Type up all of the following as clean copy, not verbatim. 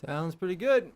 Sounds pretty good.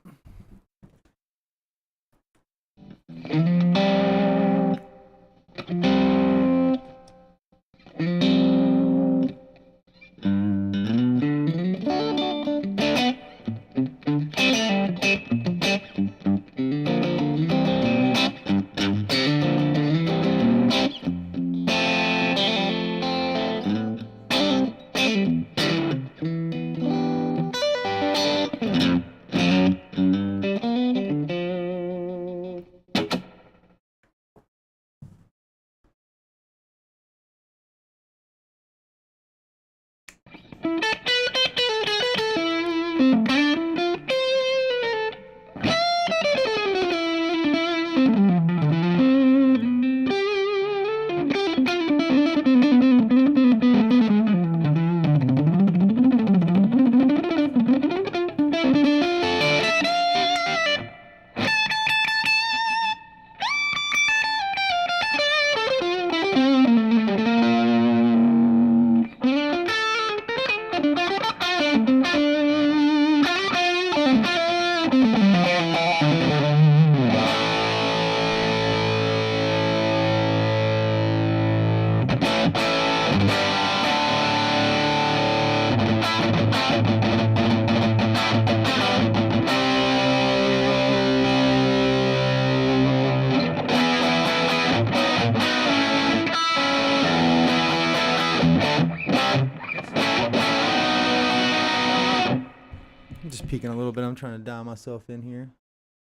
Just peeking a little bit. I'm trying to dial myself in here.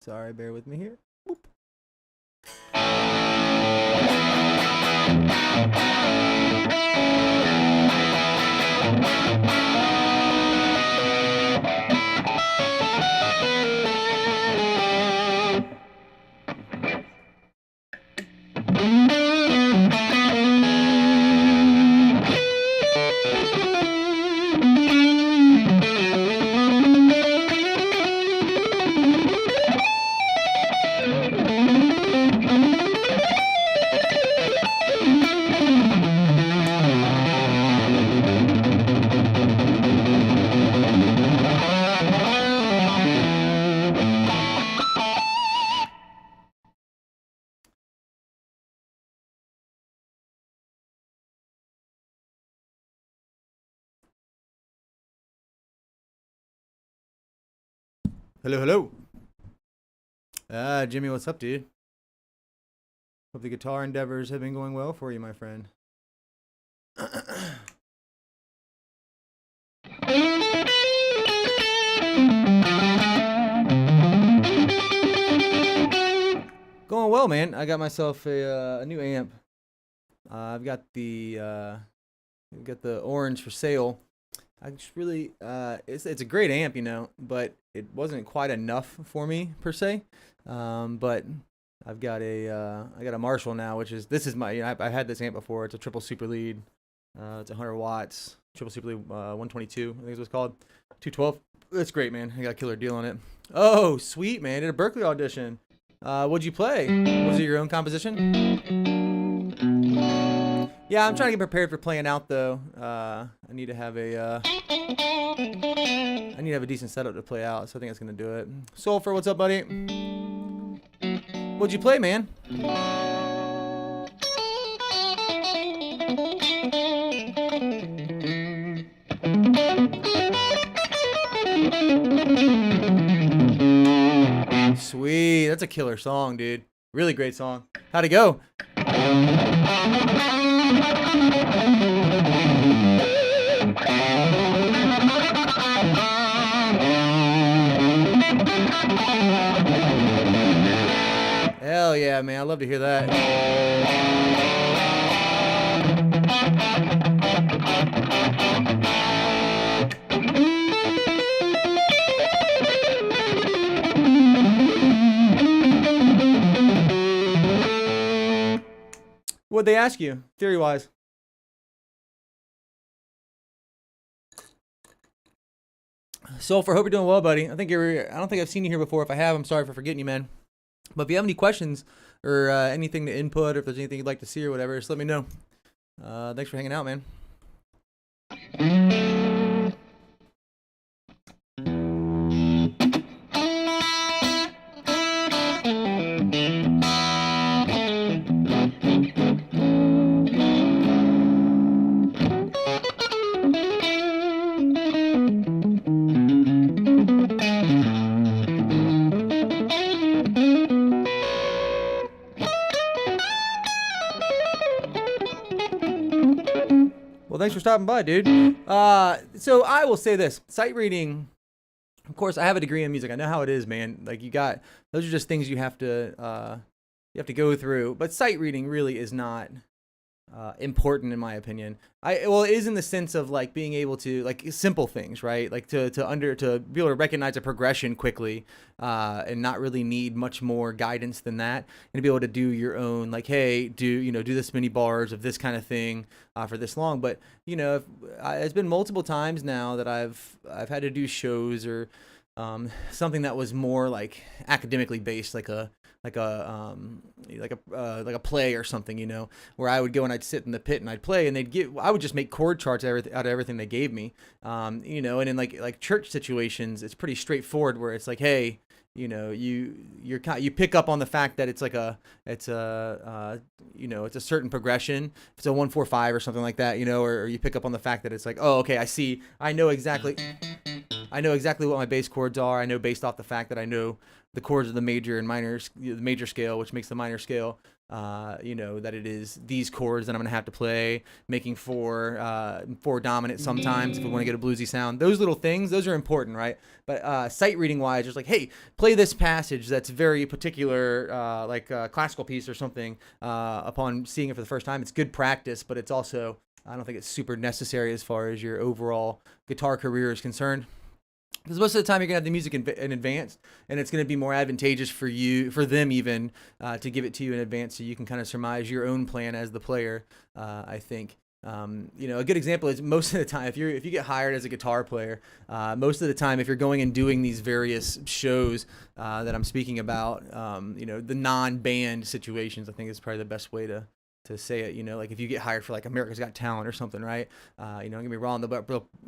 Sorry, bear with me here. Boop. Hello. Jimmy, what's up, dude? Hope the guitar endeavors have been going well for you, my friend. Going well, man. I got myself a new amp. I've got the orange for sale. I just really it's a great amp, but it wasn't quite enough for me per se. But I've got a Marshall now, this is my I've had this amp before. It's a triple super lead. It's 100 watts, triple super lead, 122. I think it's called 212. That's great, man. I got a killer deal on it. Oh, sweet, man! Did a Berkeley audition. What'd you play? Was it your own composition? Yeah, I'm trying to get prepared for playing out though. I need to have a decent setup to play out, so I think that's gonna do it. Sulfur, what's up, buddy? What'd you play, man? Sweet, that's a killer song, dude. Really great song. How'd it go? Hell yeah, man. I love to hear that. What'd they ask you, theory-wise? Sulfur, hope you're doing well, buddy. I don't think I've seen you here before. If I have, I'm sorry for forgetting you, man. But if you have any questions or anything to input, or if there's anything you'd like to see or whatever, just let me know. Thanks for hanging out, man. Thanks for stopping by, dude. So I will say this. Sight reading, of course, I have a degree in music. I know how it is, man. Like those are just things you have to go through. But sight reading really is not important in my opinion. It is in the sense of like being able to like simple things, right? Like to be able to recognize a progression quickly, and not really need much more guidance than that, and to be able to do your own, like, hey, do this many bars of this kind of thing for this long. But it's been multiple times now that I've had to do shows or something that was more like academically based, like a play or something, where I would go and I'd sit in the pit and I'd play, and I would just make chord charts out of everything they gave me, and in like church situations, it's pretty straightforward, where it's like, hey, you pick up on the fact that it's a certain progression. If it's a 1-4-5 or something like that, or you pick up on the fact that it's like, oh, okay, I know exactly what my bass chords are. I know based off the fact that I know the chords of the major and minor, the major scale, which makes the minor scale. that it is these chords that I'm gonna have to play, making four dominant sometimes if we want to get a bluesy sound. Those little things, those are important, right? But sight reading wise, just like, hey, play this passage that's very particular, like a classical piece or something. Upon seeing it for the first time, it's good practice, but it's also, I don't think it's super necessary as far as your overall guitar career is concerned. Because most of the time you're gonna have the music in advance, and it's gonna be more advantageous for them even, to give it to you in advance, so you can kind of surmise your own plan as the player. I think. A good example is most of the time if you get hired as a guitar player, most of the time if you're going and doing these various shows that I'm speaking about, the non-band situations, I think is probably the best way to say it. Like if you get hired for like America's Got Talent or something, right? Don't get me wrong,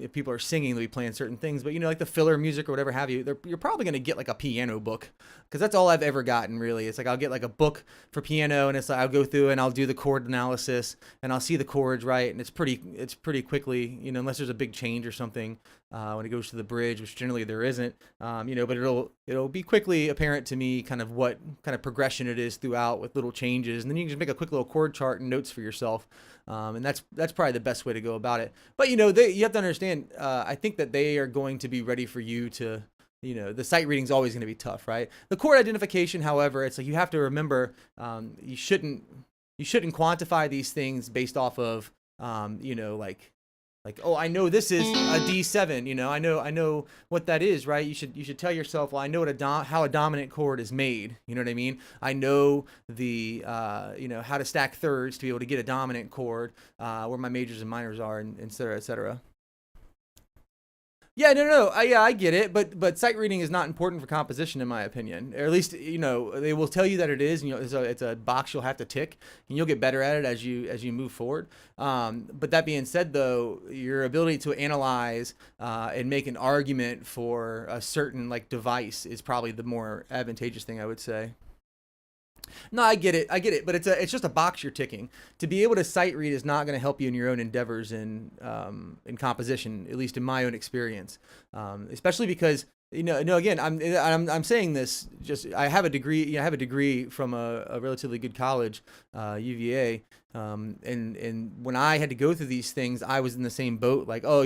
if people are singing, they'll be playing certain things, but like the filler music or whatever have you, you're probably going to get like a piano book, because that's all I've ever gotten really. It's like I'll get like a book for piano, and it's like I'll go through and I'll do the chord analysis, and I'll see the chords right, and it's pretty quickly, unless there's a big change or something when it goes to the bridge, which generally there isn't, but it'll be quickly apparent to me kind of what kind of progression it is throughout with little changes, and then you can just make a quick little chord chart and notes for yourself, and that's probably the best way to go about it. But you have to understand, I think that they are going to be ready for you to, the sight reading is always going to be tough, right? The chord identification, however, it's like you have to remember, you shouldn't quantify these things based off of, like, oh, I know this is a D7, I know what that is, right? You should tell yourself, well, I know how a dominant chord is made. You know what I mean? I know the, how to stack thirds to be able to get a dominant chord, where my majors and minors are, and et cetera, et cetera. Yeah, no. I get it, but sight reading is not important for composition, in my opinion. Or at least, they will tell you that it is. It's a box you'll have to tick, and you'll get better at it as you move forward. But that being said, though, your ability to analyze and make an argument for a certain like device is probably the more advantageous thing, I would say. No, I get it, but it's just a box you're ticking. To be able to sight read is not going to help you in your own endeavors in composition, at least in my own experience. Especially because again, I'm saying this just, I have a degree from a relatively good college, UVA. And when I had to go through these things, I was in the same boat. Like, oh,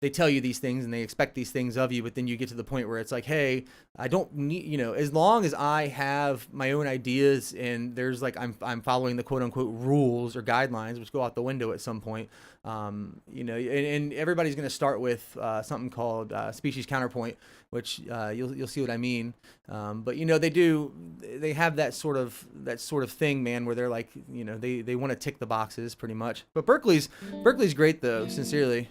they tell you these things and they expect these things of you, but then you get to the point where it's like, hey, I don't need, as long as I have my own ideas and there's like, I'm following the quote unquote rules or guidelines, which go out the window at some point. And everybody's going to start with something called species counterpoint, which you'll see what I mean. But they have that sort of thing, man, where they're like, they want to tick the boxes pretty much. But Berkeley's great though, sincerely.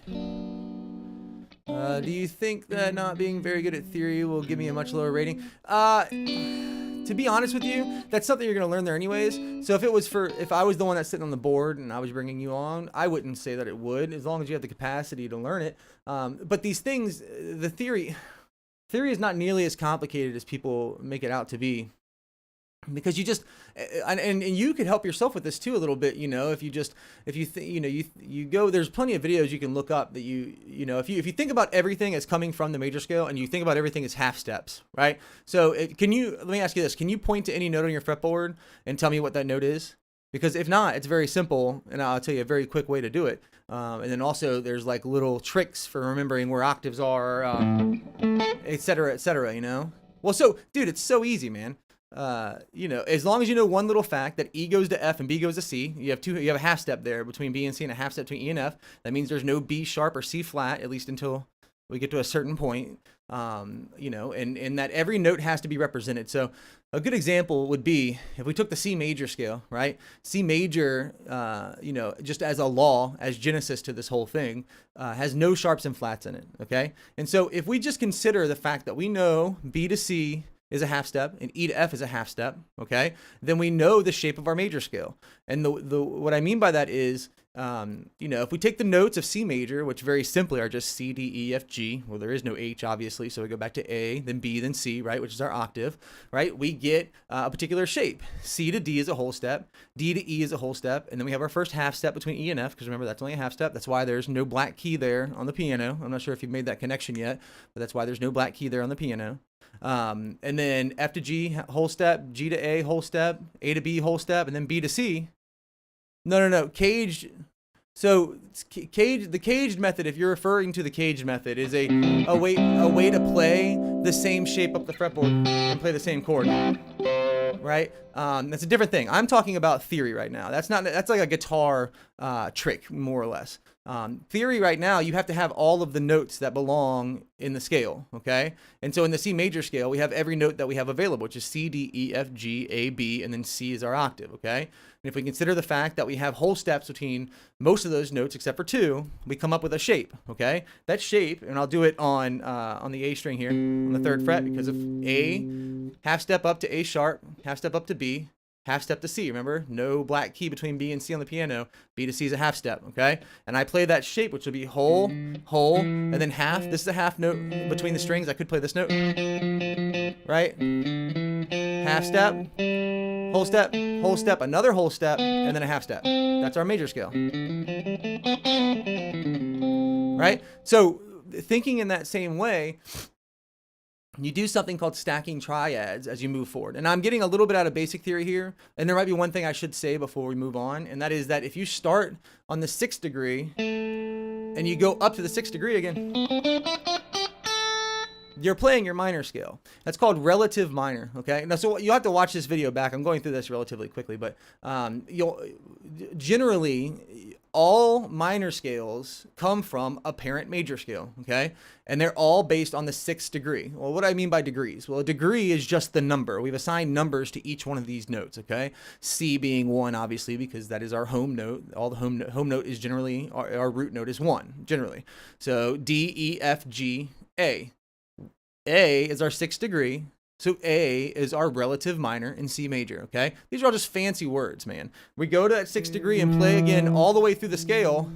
Do you think that not being very good at theory will give me a much lower rating? To be honest with you, that's something you're going to learn there anyways. So if I was the one that's sitting on the board and I was bringing you on, I wouldn't say that it would, as long as you have the capacity to learn it. But these things, the theory is not nearly as complicated as people make it out to be. Because you just, and you could help yourself with this too a little bit, you go, there's plenty of videos you can look up that if you think about everything as coming from the major scale and you think about everything as half steps, right? So let me ask you this, can you point to any note on your fretboard and tell me what that note is? Because if not, it's very simple, and I'll tell you a very quick way to do it. And then also there's like little tricks for remembering where octaves are, et cetera, Well, so dude, it's so easy, man. As long as you know one little fact that E goes to F and B goes to C, you have a half step there between B and C and a half step between E and F. That means there's no B sharp or C flat, at least until we get to a certain point. And that every note has to be represented. So a good example would be if we took the C major scale, right? C major, just as a law, as genesis to this whole thing, has no sharps and flats in it, okay? And so if we just consider the fact that we know B to C is a half step and E to F is a half step, okay? Then we know the shape of our major scale. And the what I mean by that is If we take the notes of C major, which very simply are just C, D, E, F, G, well, there is no H, obviously, so we go back to A, then B, then C, right, which is our octave, right? We get a particular shape. C to D is a whole step, D to E is a whole step, and then we have our first half step between E and F, because remember, that's only a half step. That's why there's no black key there on the piano. I'm not sure if you've made that connection yet, but that's why there's no black key there on the piano. And then F to G, whole step, G to A, whole step, A to B, whole step, and then B to C. No. Caged. So the caged method, if you're referring to the caged method, is a way to play the same shape up the fretboard and play the same chord. Right? That's a different thing. I'm talking about theory right now. That's like a guitar trick, more or less. Theory right now, you have to have all of the notes that belong in the scale, okay? And so in the C major scale, we have every note that we have available, which is C, D, E, F, G, A, B, and then C is our octave, okay? And if we consider the fact that we have whole steps between most of those notes except for two, we come up with a shape, okay? That shape, and I'll do it on the A string here, on the 3rd fret, because of A, half step up to A sharp, half step up to B, half step to C. Remember, no black key between B and C on the piano. B to C is a half step, okay? And I play that shape, which would be whole, and then half. This is a half note between the strings. I could play this note, right? Half step, whole step, another whole step, and then a half step. That's our major scale, right? So thinking in that same way, you do something called stacking triads as you move forward. And I'm getting a little bit out of basic theory here. And there might be one thing I should say before we move on. And that is that if you start on the 6th degree and you go up to the 6th degree again, you're playing your minor scale. That's called relative minor, okay? Now, so you'll have to watch this video back. I'm going through this relatively quickly, but generally, all minor scales come from a parent major scale, okay? And they're all based on the 6th degree. Well, what do I mean by degrees? Well, a degree is just the number. We've assigned numbers to each one of these notes, okay? C being 1, obviously, because that is our home note. All the home note is generally, our root note is 1, generally. So D, E, F, G, A. A is our 6th degree. So A is our relative minor in C major, okay? These are all just fancy words, man. We go to that 6th degree and play again all the way through the scale.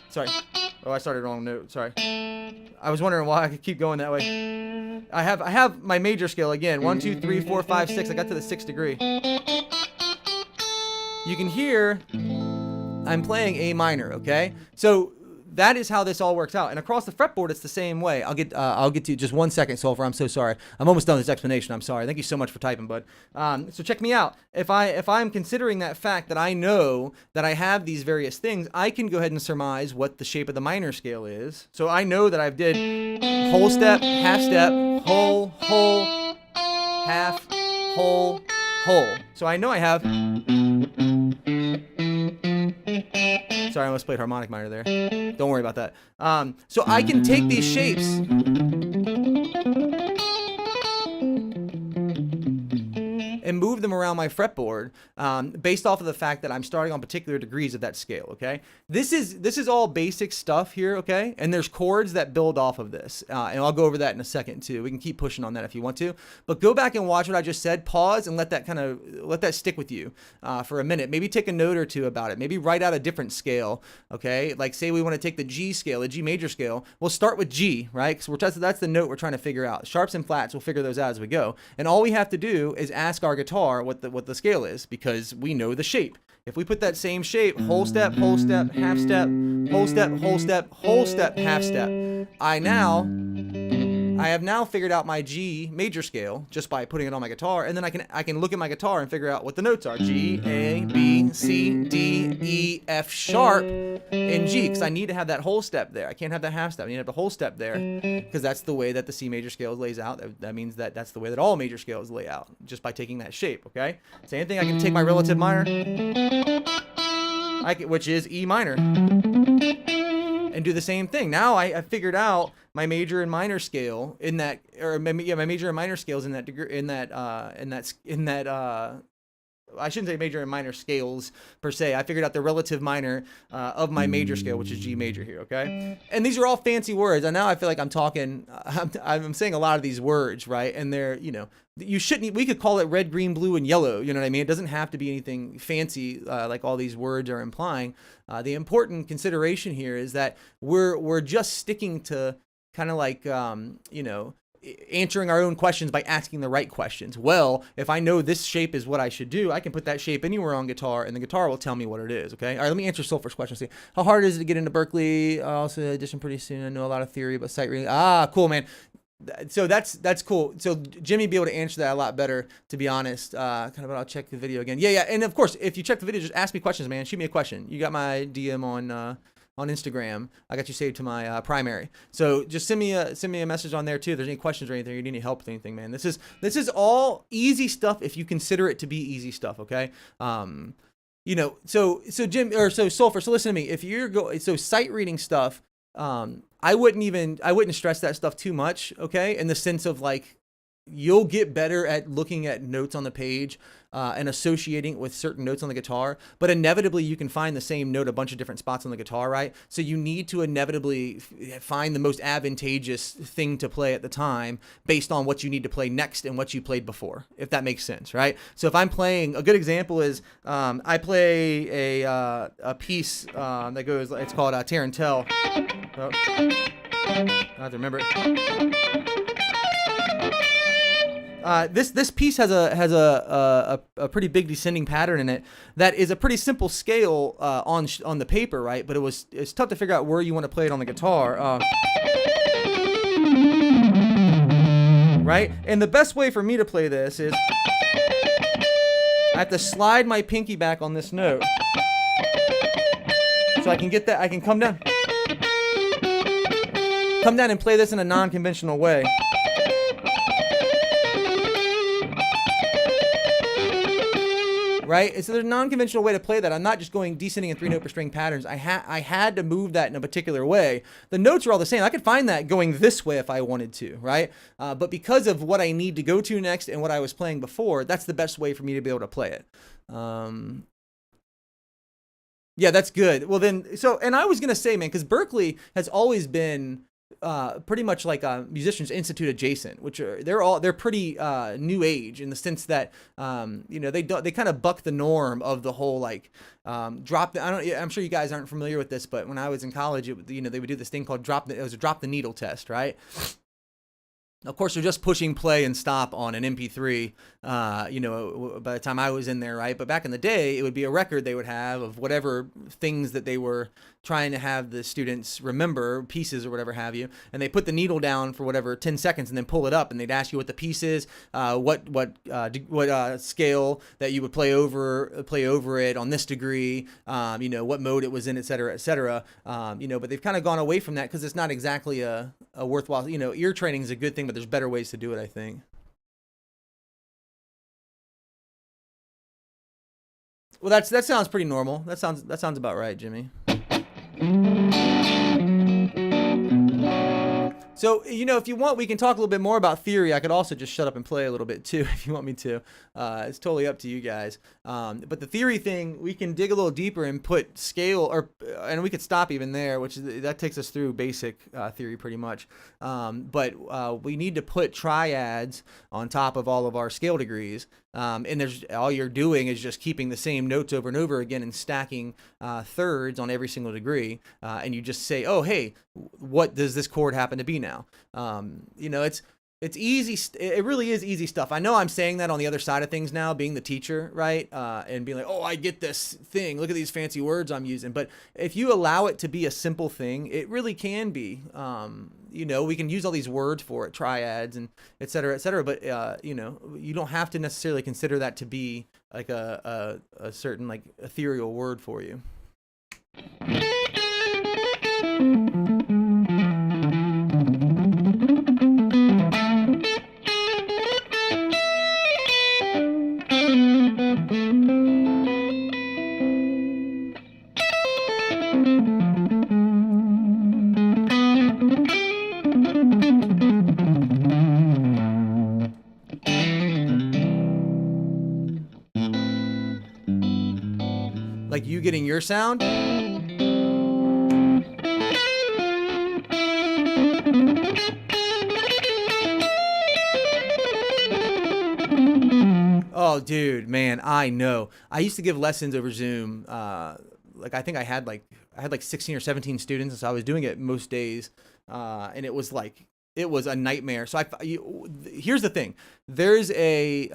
Sorry. Oh, I started wrong note. Sorry. I was wondering why I could keep going that way. I have my major scale again. 1, 2, 3, 4, 5, 6. I got to the 6th degree. You can hear I'm playing A minor, okay? So that is how this all works out. And across the fretboard, it's the same way. I'll get to you just 1 second, Sulfur. I'm so sorry. I'm almost done with this explanation. I'm sorry. Thank you so much for typing, bud. So check me out. If I'm considering that fact that I know that I have these various things, I can go ahead and surmise what the shape of the minor scale is. So I know that I've did whole step, half step, whole, half, whole. So I know I have. Sorry, I almost played harmonic minor there. Don't worry about that. So I can take these shapes and move them around my fretboard based off of the fact that I'm starting on particular degrees of that scale, okay? This is all basic stuff here, okay? And there's chords that build off of this. And I'll go over that in a second too. We can keep pushing on that if you want to. But go back and watch what I just said. Pause and let that stick with you for a minute. Maybe take a note or two about it. Maybe write out a different scale, okay? Like say we want to take the G scale, the G major scale. We'll start with G, right? Because that's the note we're trying to figure out. Sharps and flats, we'll figure those out as we go. And all we have to do is ask our guitar what the scale is, because we know the shape. If we put that same shape, whole step, half step, whole step, half step, I have now figured out my G major scale just by putting it on my guitar, and then I can look at my guitar and figure out what the notes are. G, A, B, C, D, E, F sharp, and G, because I need to have that whole step there. I can't have that half step. I need to have the whole step there, because that's the way that the C major scale lays out. That means that's the way that all major scales lay out, just by taking that shape, okay? Same thing, I can take my relative minor, which is E minor, and do the same thing. Now I figured out my major and minor scale in that, my major and minor scales in that I shouldn't say major and minor scales per se. I figured out the relative minor of my major scale, which is G major here, okay? And these are all fancy words. And now I feel like I'm talking, I'm saying a lot of these words, right? And they're, you shouldn't, we could call it red, green, blue, and yellow. You know what I mean? It doesn't have to be anything fancy like all these words are implying. The important consideration here is that we're just sticking to kind of like, answering our own questions by asking the right questions. Well, if I know this shape is what I should do, I can put that shape anywhere on guitar, and the guitar will tell me what it is, okay? All right, let me answer Sulphur's question. See, how hard is it to get into Berklee? Also, audition pretty soon. I know a lot of theory, but sight reading. Cool, man. So that's cool. So Jimmy be able to answer that a lot better, to be honest. I'll check the video again. Yeah. And of course, if you check the video, just ask me questions, man. Shoot me a question. You got my DM on Instagram. I got you saved to my primary. So just send me a message on there too. If there's any questions or anything, you need any help with anything, man. This is all easy stuff if you consider it to be easy stuff, okay? So Sulphur, so listen to me. If you're sight reading stuff, I wouldn't stress that stuff too much, okay? In the sense of like, you'll get better at looking at notes on the page and associating it with certain notes on the guitar, but inevitably you can find the same note a bunch of different spots on the guitar, right? So you need to inevitably find the most advantageous thing to play at the time based on what you need to play next and what you played before, if that makes sense, right? So if I'm playing, a good example is I play a piece that goes, it's called Tear and Tell. Oh, I have to remember it. This piece has a pretty big descending pattern in it that is a pretty simple scale on the paper, right? But it's tough to figure out where you want to play it on the guitar, right? And the best way for me to play this is I have to slide my pinky back on this note so I can get that. I can come down and play this in a non-conventional way. Right? So there's a non-conventional way to play that. I'm not just going descending and 3-note per string patterns. I had to move that in a particular way. The notes are all the same. I could find that going this way if I wanted to, right? But because of what I need to go to next and what I was playing before, that's the best way for me to be able to play it. Yeah, that's good. Well then, and I was going to say, man, because Berklee has always been pretty much like a Musicians Institute adjacent, which they're pretty new age in the sense that they kind of buck the norm of the whole like I'm sure you guys aren't familiar with this, but when I was in college, they would do this thing called drop the needle test, right? Of course, they're just pushing play and stop on an MP3, by the time I was in there, right? But back in the day, it would be a record they would have of whatever things that they were trying to have the students remember, pieces or whatever have you. And they put the needle down for whatever, 10 seconds and then pull it up. And they'd ask you what the piece is, what scale that you would play over it on this degree, what mode it was in, et cetera, et cetera. But they've kind of gone away from that because it's not exactly a worthwhile, ear training is a good thing, but there's better ways to do it, I think. Well, that sounds pretty normal. That sounds about right, Jimmy. So, if you want, we can talk a little bit more about theory. I could also just shut up and play a little bit too, if you want me to. It's totally up to you guys. But the theory thing, we can dig a little deeper and put scale, and we could stop even there, that takes us through basic theory pretty much. But we need to put triads on top of all of our scale degrees. And all you're doing is just keeping the same notes over and over again and stacking thirds on every single degree. And you just say, oh, hey, what does this chord happen to be now? It's easy. It really is easy stuff. I know I'm saying that on the other side of things now, being the teacher, right? And being like, oh, I get this thing. Look at these fancy words I'm using. But if you allow it to be a simple thing, it really can be. We can use all these words for it, triads and et cetera, et cetera. But, you don't have to necessarily consider that to be like a certain like ethereal word for you. you getting your sound. Oh, dude, man, I know. I used to give lessons over Zoom. Like I think I had like 16 or 17 students, so I was doing it most days, and it was a nightmare. So here's the thing. There's a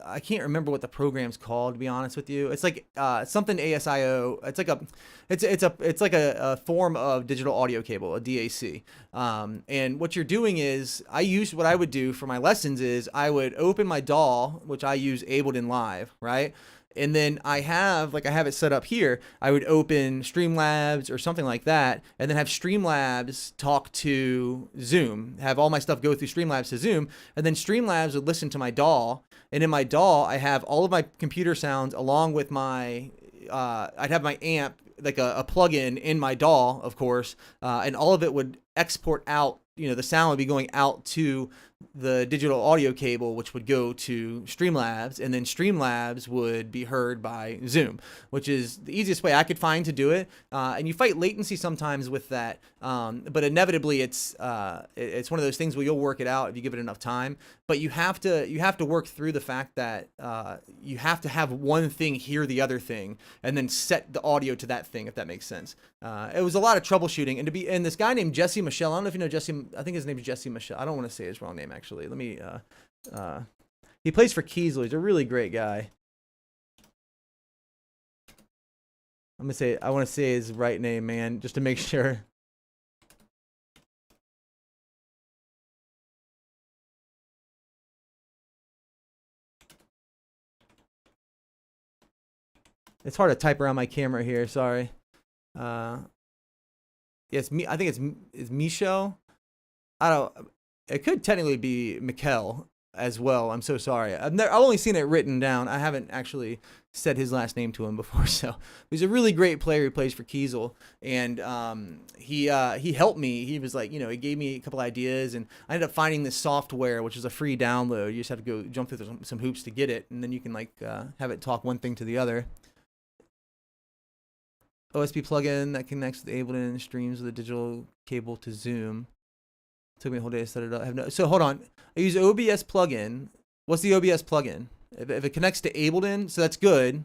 I can't remember what the program's called, to be honest with you. It's like something ASIO. It's like a form of digital audio cable, a DAC. And what you're doing is, what I would do for my lessons is I would open my DAW, which I use Ableton Live, right? And then I have it set up here. I would open Streamlabs or something like that, and then have Streamlabs talk to Zoom, have all my stuff go through Streamlabs to Zoom, and then Streamlabs would listen to my DAW. And in my DAW, I have all of my computer sounds along with my, I'd have my amp, like a plug-in in my DAW, of course, and all of it would export out. The sound would be going out to the digital audio cable, which would go to Streamlabs, and then Streamlabs would be heard by Zoom, which is the easiest way I could find to do it. And you fight latency sometimes with that, but inevitably it's one of those things where you'll work it out if you give it enough time. But you have to work through the fact that you have to have one thing hear the other thing, and then set the audio to that thing, if that makes sense. It was a lot of troubleshooting, and this guy named Jesse Michelle. I don't know if you know Jesse. I think his name is Jesse Michelle. I don't want to say his wrong name, actually. Let me. He plays for Kiesel. He's a really great guy. I want to say his right name, man, just to make sure. It's hard to type around my camera here. Sorry. Yes, I think it's Michel. It could technically be Mikkel as well. I'm so sorry. I've only seen it written down. I haven't actually said his last name to him before. So he's a really great player who plays for Kiesel, and he helped me. He was like, he gave me a couple ideas, and I ended up finding this software, which is a free download. You just have to go jump through some hoops to get it, and then you can have it talk one thing to the other. OSP plugin that connects to the Ableton and streams with a digital cable to Zoom. Took me a whole day to set it up. So hold on. I use OBS plugin. What's the OBS plugin? If it connects to Ableton, so that's good.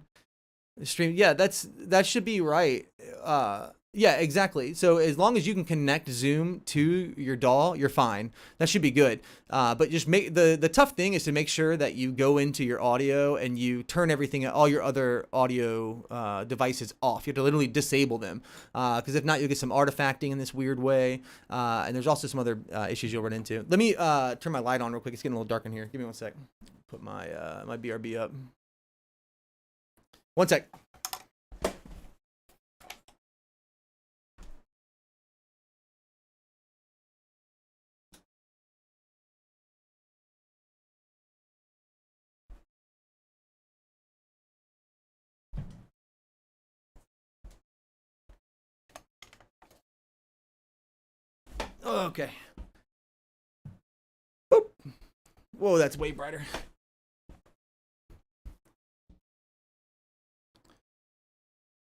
Stream, yeah, that should be right. Yeah, exactly. So as long as you can connect Zoom to your DAW, you're fine. That should be good. But just make the tough thing is to make sure that you go into your audio and you turn all your other audio devices off. You have to literally disable them, because if not, you'll get some artifacting in this weird way. And there's also some other issues you'll run into. Let me turn my light on real quick. It's getting a little dark in here. Give me 1 sec. Put my my BRB up. 1 sec. Okay. Boop. Whoa, that's way brighter.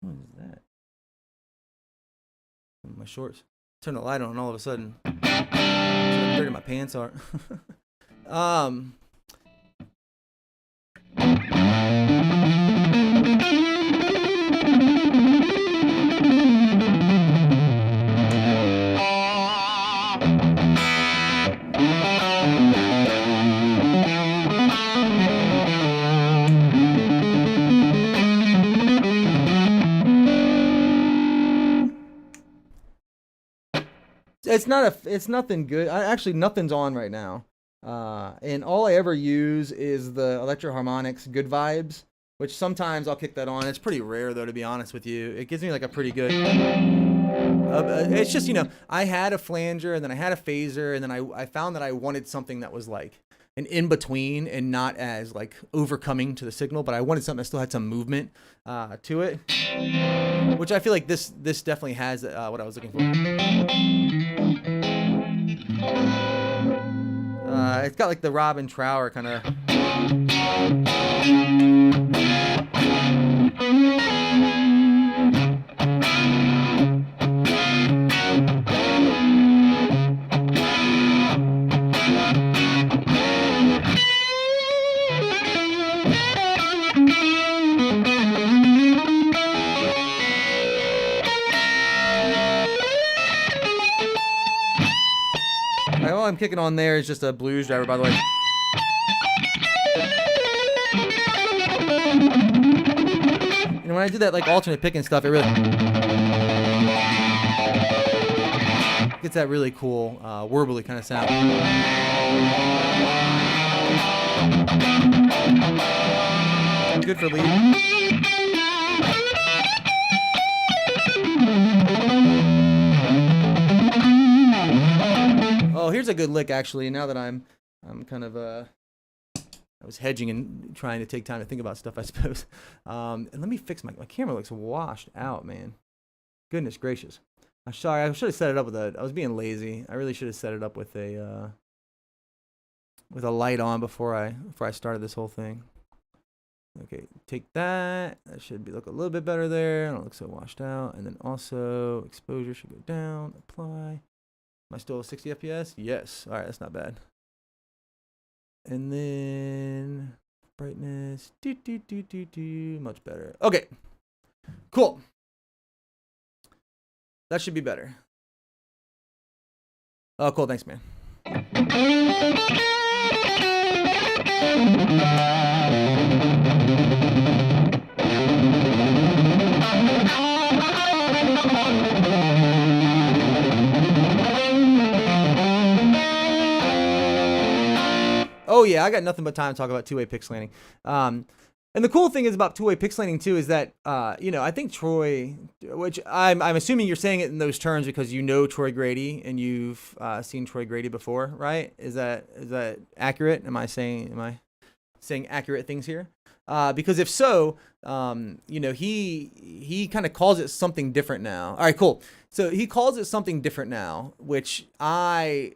What is that? My shorts. Turn the light on all of a sudden. How dirty my pants are. It's nothing good. Actually, nothing's on right now. And all I ever use is the Electro Harmonix Good Vibes, which sometimes I'll kick that on. It's pretty rare, though, to be honest with you. It gives me like a pretty good... it's just, I had a flanger, and then I had a phaser, and then I found that I wanted something that was like an in-between and not as like overcoming to the signal, but I wanted something that still had some movement to it, which I feel like this definitely has what I was looking for. It's got like the Robin Trower kind of... I'm kicking on there is just a blues driver, by the way. And when I do that like alternate pick and stuff, it really gets that really cool warbly kind of sound. Good for lead. Oh, here's a good lick actually. Now that I'm kind of I was hedging and trying to take time to think about stuff, I suppose. And let me fix my camera looks washed out, man. Goodness gracious. I'm sorry. I should have set it up with I was being lazy. I really should have set it up with a light on before I started this whole thing. Okay, take that. That should look a little bit better there. I don't look so washed out. And then also exposure should go down. Apply. Am I still 60 FPS? Yes. All right, that's not bad. And then brightness. Much better. Okay. Cool. That should be better. Oh, cool. Thanks, man. Oh yeah, I got nothing but time to talk about two-way pick slanting. And the cool thing is about two-way pick slanting too is that I think Troy, which I'm assuming you're saying it in those terms because you know Troy Grady and you've seen Troy Grady before, right? Is that accurate? Am I saying accurate things here? Because if so, he kind of calls it something different now. All right, cool. So he calls it something different now, which I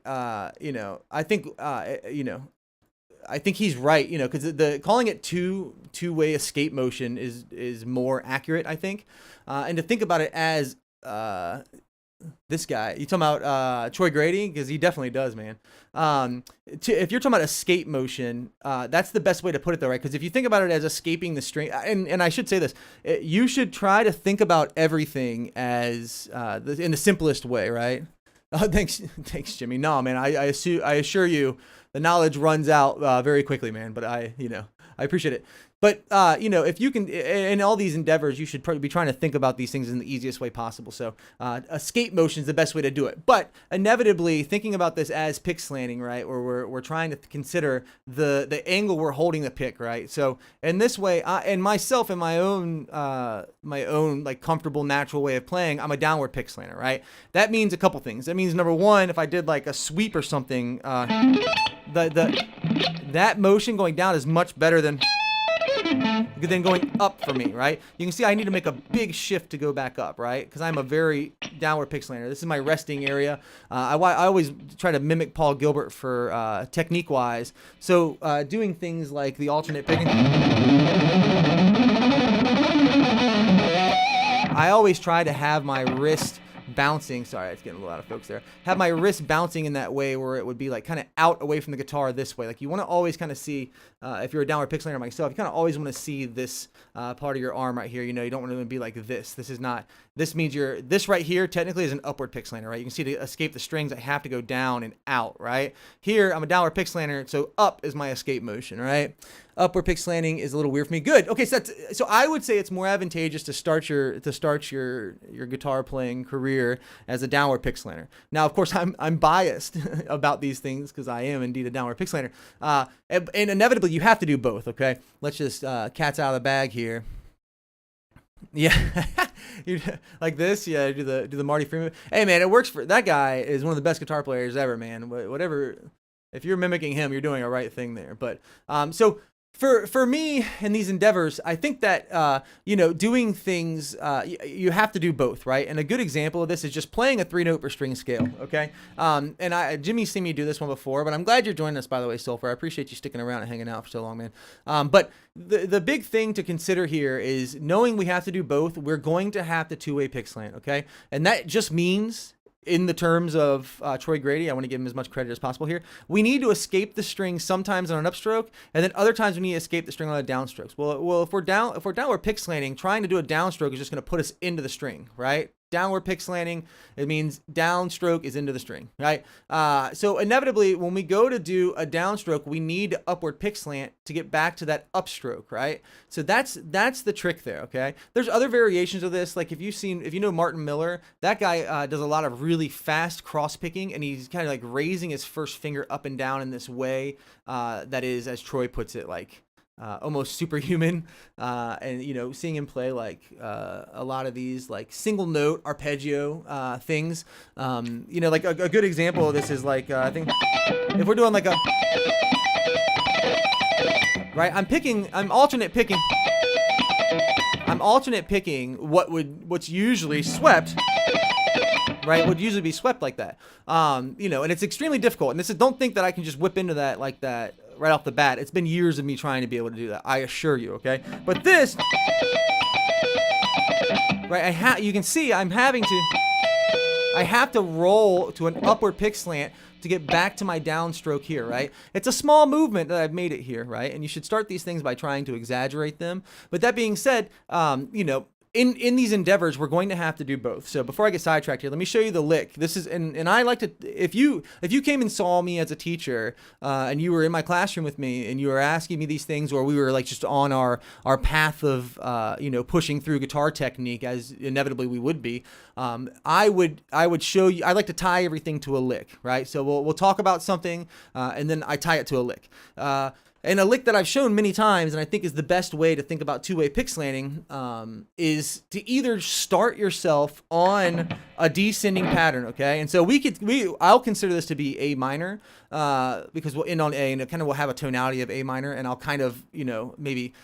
think he's right, because the calling it two-way escape motion is more accurate, I think. And to think about it as this guy, you talking about Troy Grady, because he definitely does, man. If you're talking about escape motion, that's the best way to put it, though, right? Because if you think about it as escaping the string, and I should say this, you should try to think about everything as in the simplest way, right? Oh, thanks, Jimmy. No, man, I assure you, the knowledge runs out very quickly, man. But I appreciate it. But if you can, in all these endeavors, you should probably be trying to think about these things in the easiest way possible. So escape motion is the best way to do it. But inevitably, thinking about this as pick slanting, right, where we're trying to consider the angle we're holding the pick, right. So in this way, and myself in my own like comfortable natural way of playing, I'm a downward pick slanter, right. That means a couple things. That means number one, if I did like a sweep or something, that motion going down is much better than going up for me, right? You can see I need to make a big shift to go back up, right? Because I'm a very downward pick slanter. This is my resting area. I always try to mimic Paul Gilbert for technique-wise. So doing things like the alternate picking. I always try to have my wrist bouncing. Sorry, it's getting a lot of folks there. Have my wrist bouncing in that way where it would be like kind of out away from the guitar this way. Like you want to always kind of see, if you're a downward pick slanter like myself, you kind of always want to see this part of your arm right here. You don't want to be like this. This means this right here technically is an upward pick slanter, right? You can see to escape the strings, I have to go down and out, right? Here, I'm a downward pick slanter, so up is my escape motion, right? Upward pick slanting is a little weird for me. Good. Okay, so I would say it's more advantageous to start your guitar playing career as a downward pick slanter. Now, of course, I'm biased about these things because I am indeed a downward pick slanter. And inevitably, you have to do both. Okay, let's just cat's out of the bag here. Yeah, like this. Yeah, do the Marty Freeman. Hey, man, it works for that guy. Is one of the best guitar players ever, man. Whatever. If you're mimicking him, you're doing a right thing there. But so. For me in these endeavors, I think that, doing things, you have to do both, right? And a good example of this is just playing a 3-note per string scale, okay? And Jimmy's seen me do this one before, but I'm glad you're joining us, by the way, Sulfur. I appreciate you sticking around and hanging out for so long, man. But the big thing to consider here is knowing we have to do both, we're going to have to two-way pick slant, okay? And that just means, in the terms of Troy Grady, I want to give him as much credit as possible here. We need to escape the string sometimes on an upstroke, and then other times we need to escape the string on a downstrokes. Well, if we're downward pick slanting, trying to do a downstroke is just going to put us into the string, right? downward pick slanting, it means downstroke is into the string, right? So inevitably, when we go to do a downstroke, we need upward pick slant to get back to that upstroke, right? So that's the trick there, okay? There's other variations of this, like if you know Martin Miller, that guy does a lot of really fast cross picking, and he's kind of like raising his first finger up and down in this way that is, as Troy puts it, like almost superhuman, and seeing him play like a lot of these like single note arpeggio things, like a good example of this is like I think if we're doing like a right, I'm alternate picking what's usually swept. Right, would usually be swept like that, and it's extremely difficult. And don't think that I can just whip into that like that right off the bat. It's been years of me trying to be able to do that, I assure you, okay? But this, right, you can see I have to roll to an upward pick slant to get back to my downstroke here, right? It's a small movement that I've made it here, right? And you should start these things by trying to exaggerate them. But that being said, in these endeavors, we're going to have to do both. So before I get sidetracked here, let me show you the lick. This is, and I like to, if you came and saw me as a teacher, and you were in my classroom with me and you were asking me these things, or we were like just on our path of, pushing through guitar technique, as inevitably we would be, I would show you, I like to tie everything to a lick, right? So we'll talk about something, and then I tie it to a lick. And a lick that I've shown many times, and I think is the best way to think about two-way pick slanting, is to either start yourself on a descending pattern, okay? And so I'll consider this to be A minor, because we'll end on A, and it kind of will have a tonality of A minor, and I'll kind of, maybe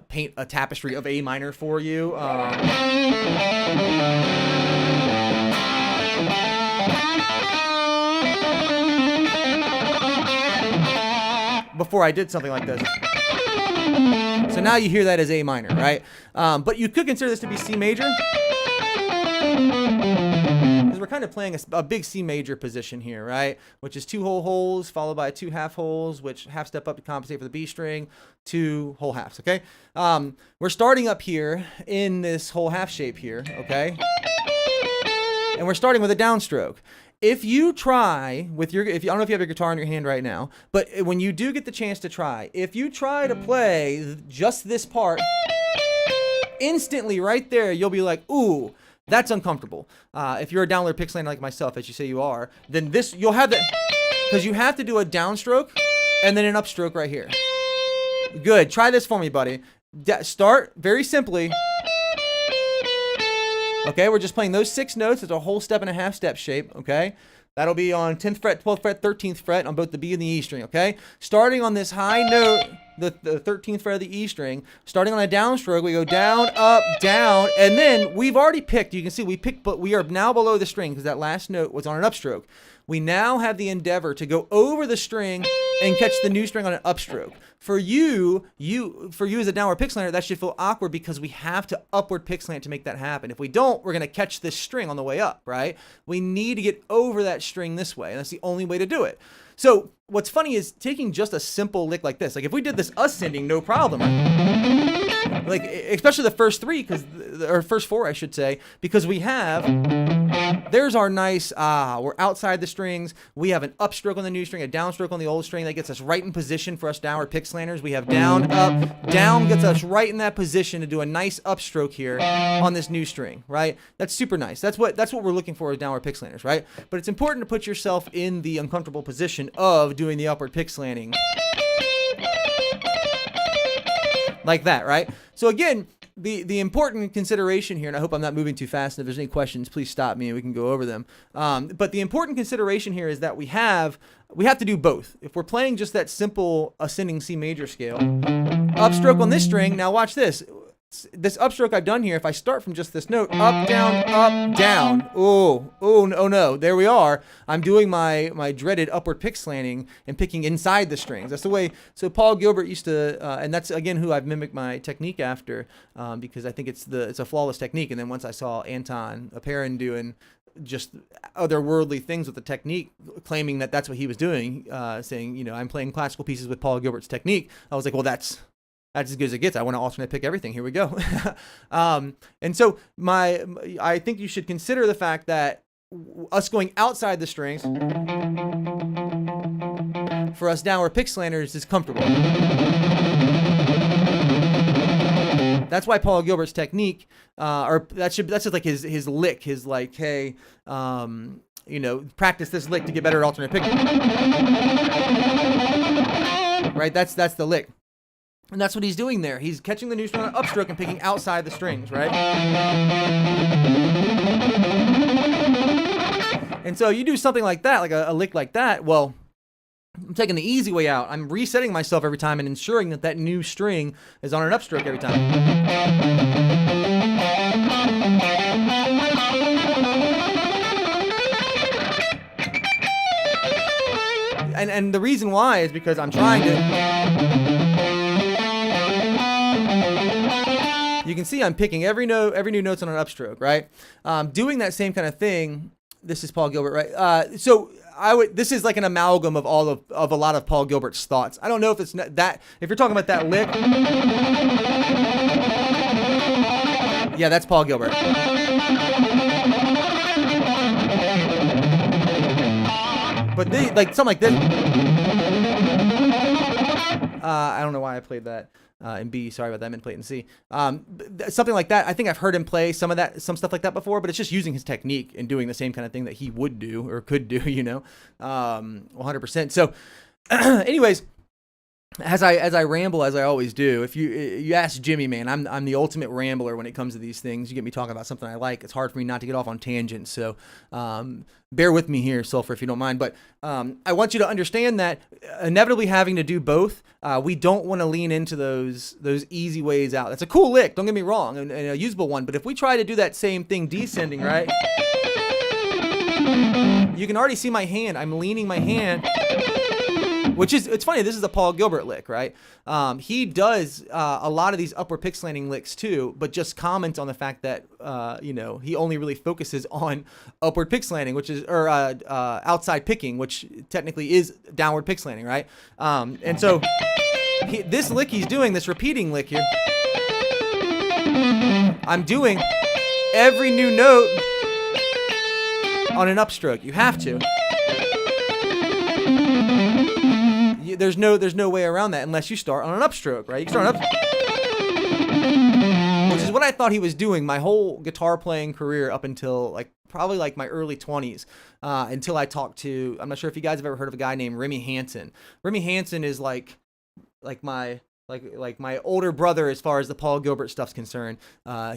paint a tapestry of A minor for you. Before I did something like this. So now you hear that as A minor, right? But you could consider this to be C major, because we're kind of playing a big C major position here, right? Which is 2 whole holes followed by 2 half holes, which half step up to compensate for the B string, 2 whole halves, okay? We're starting up here in this whole half shape here, okay? And we're starting with a downstroke. If you try with I don't know if you have your guitar in your hand right now, but when you do get the chance to try, if you try to play just this part, instantly right there, you'll be like, ooh, that's uncomfortable. If you're a downward pick slanter like myself, as you say you are, then you'll have that, because you have to do a downstroke and then an upstroke right here. Good. Try this for me, buddy. Start very simply. Okay, we're just playing those 6 notes. It's a whole step and a half step shape, okay? That'll be on 10th fret, 12th fret, 13th fret on both the B and the E string, okay? Starting on this high note, the 13th fret of the E string, starting on a downstroke, we go down, up, down, and then we've already picked, you can see we picked, but we are now below the string because that last note was on an upstroke. We now have the endeavor to go over the string and catch the new string on an upstroke. For you as a downward pick slanter, that should feel awkward because we have to upward pick slant to make that happen. If we don't, we're going to catch this string on the way up, right? We need to get over that string this way, and that's the only way to do it. So what's funny is taking just a simple lick like this. Like if we did this ascending, no problem. Like especially the first 3, or first 4, I should say, because there's our nice, we're outside the strings. We have an upstroke on the new string, a downstroke on the old string. That gets us right in position for us downward pick slanters. We have down, up, down gets us right in that position to do a nice upstroke here on this new string, right? That's super nice. That's what we're looking for as downward pick slanters, right? But it's important to put yourself in the uncomfortable position of doing the upward pick slanting. Like that, right? So again, the important consideration here, and I hope I'm not moving too fast, and if there's any questions, please stop me and we can go over them. But the important consideration here is that we have to do both. If we're playing just that simple ascending C major scale, upstroke on this string, now watch this. This upstroke I've done here, if I start from just this note, up, down, oh no, there we are. I'm doing my dreaded upward pick slanting and picking inside the strings. That's the way, so Paul Gilbert used to, and that's again who I've mimicked my technique after, because I think it's a flawless technique. And then once I saw Anton Apparin doing just otherworldly things with the technique, claiming that that's what he was doing, saying, I'm playing classical pieces with Paul Gilbert's technique, I was like, well, that's that's as good as it gets. I want to alternate pick everything. Here we go. And so I think you should consider the fact that us going outside the strings for us downward pick slanters is comfortable. That's why Paul Gilbert's technique, that's just like his lick, his like, hey, practice this lick to get better at alternate picking. Right, that's the lick. And that's what he's doing there. He's catching the new string on upstroke and picking outside the strings, right? And so you do something like that, like a lick like that, well, I'm taking the easy way out. I'm resetting myself every time and ensuring that that new string is on an upstroke every time. And the reason why is because I'm trying to... You can see I'm picking every new note's on an upstroke, right? Doing that same kind of thing. This is Paul Gilbert, right? So this is like an amalgam of of a lot of Paul Gilbert's thoughts. I don't know if it's that, if you're talking about that lick. Yeah, that's Paul Gilbert. But like something like this. I don't know why I played that in B. Sorry about that. I meant to play it in C. Something like that. I think I've heard him play some stuff like that before, but it's just using his technique and doing the same kind of thing that he would do or could do, 100%. So anyways, as I ramble, as I always do, if you ask Jimmy, man, I'm the ultimate rambler when it comes to these things. You get me talking about something I like, it's hard for me not to get off on tangents. So bear with me here, Sulfur, if you don't mind. But I want you to understand that inevitably having to do both, we don't want to lean into those easy ways out. That's a cool lick, don't get me wrong, and a usable one. But if we try to do that same thing descending, right? You can already see my hand. I'm leaning my hand. It's funny, this is a Paul Gilbert lick, right? He does a lot of these upward pick slanting licks too, but just comments on the fact that, he only really focuses on upward pick slanting, or outside picking, which technically is downward pick slanting, right? And so this lick he's doing, this repeating lick here, I'm doing every new note on an upstroke. You have to. There's no way around that unless you start on an upstroke, right? You start on which is what I thought he was doing my whole guitar playing career up until probably my early 20s, until I talked to, I'm not sure if you guys have ever heard of a guy named Remy Hansen. Remy Hansen is like my older brother as far as the Paul Gilbert stuff's concerned.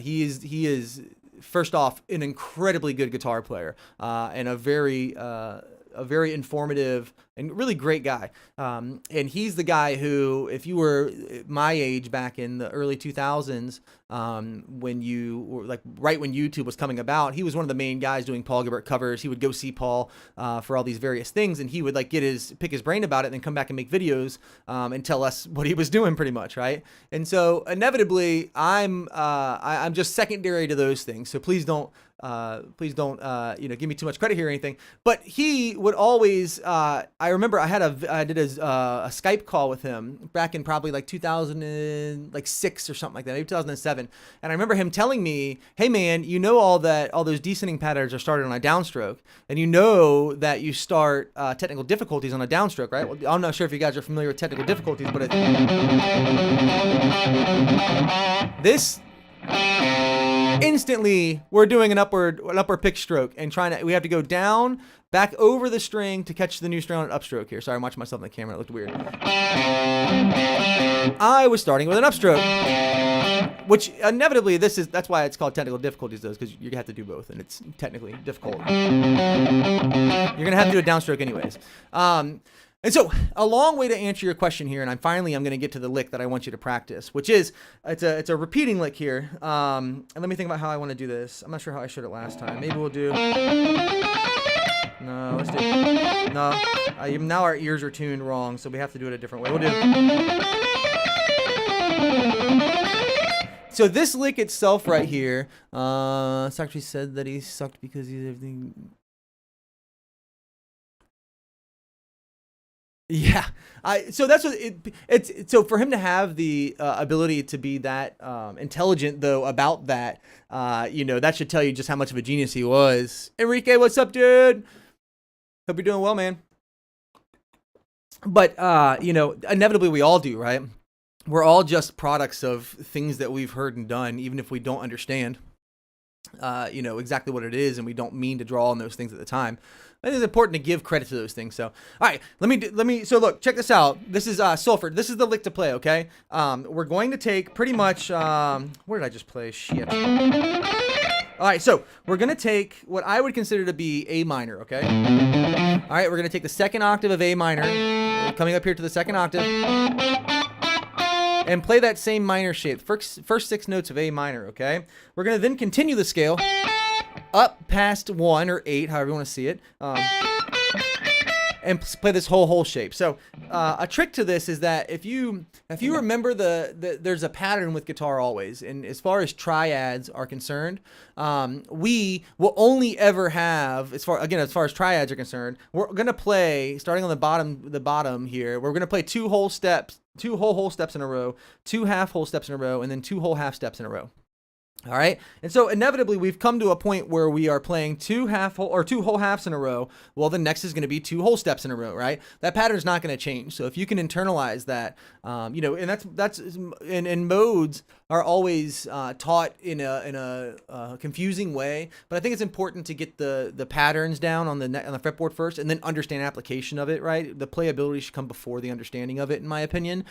He is first off an incredibly good guitar player, and a very informative and really great guy. And he's the guy who, if you were my age back in the early 2000s, when you were right when YouTube was coming about, he was one of the main guys doing Paul Gilbert covers. He would go see Paul for all these various things, and he would pick his brain about it and then come back and make videos and tell us what he was doing pretty much, right? And so inevitably I'm just secondary to those things. So please don't give me too much credit here or anything. But he would always, I remember I did a Skype call with him back in probably 2006 or something like that, maybe 2007. And I remember him telling me, hey man, all those descending patterns are started on a downstroke, and that you start technical difficulties on a downstroke, right? Well, I'm not sure if you guys are familiar with technical difficulties, but this instantly we're doing an upward pick stroke and we have to go down, back over the string to catch the new string on an upstroke here. Sorry, I'm watching myself in the camera. It looked weird. I was starting with an upstroke, which inevitably that's why it's called technical difficulties, though, because you have to do both, and it's technically difficult. You're gonna have to do a downstroke anyways. And so a long way to answer your question here, and I'm going to get to the lick that I want you to practice, which is, it's a repeating lick here. And let me think about how I want to do this. I'm not sure how I showed it last time. Maybe we'll do, no, let's do, no, now our ears are tuned wrong, so we have to do it a different way. We'll do, so this lick itself right here, it's actually said that he sucked because he's everything. Yeah, so that's what it's so for him to have the ability to be that intelligent though about that, that should tell you just how much of a genius he was. Enrique, what's up, dude? Hope you're doing well, man. But inevitably we all do, right? We're all just products of things that we've heard and done, even if we don't understand exactly what it is, and we don't mean to draw on those things at the time. I think it's important to give credit to those things. So, all right, so look, check this out. This is Sulfur. This is the lick to play, okay? We're going to take pretty much, where did I just play? Shit. All right, so we're going to take what I would consider to be A minor, okay? All right, we're going to take the second octave of A minor, coming up here to the second octave, and play that same minor shape, first 6 notes of A minor, okay? We're going to then continue the scale up past 1 or 8, however you want to see it, and play this whole shape. So a trick to this is that if you remember there's a pattern with guitar always, and as far as triads are concerned, we will only ever have, as far as triads are concerned, we're gonna play starting on the bottom here. We're gonna play 2 whole steps in a row, 2 half whole steps in a row, and then 2 whole half steps in a row. All right. And so inevitably we've come to a point where we are playing 2 whole halves in a row. Well, the next is going to be 2 whole steps in a row, right? That pattern is not going to change. So if you can internalize that, and that's and modes are always taught in a confusing way, but I think it's important to get the patterns down on the fretboard first, and then understand application of it, right? The playability should come before the understanding of it, in my opinion,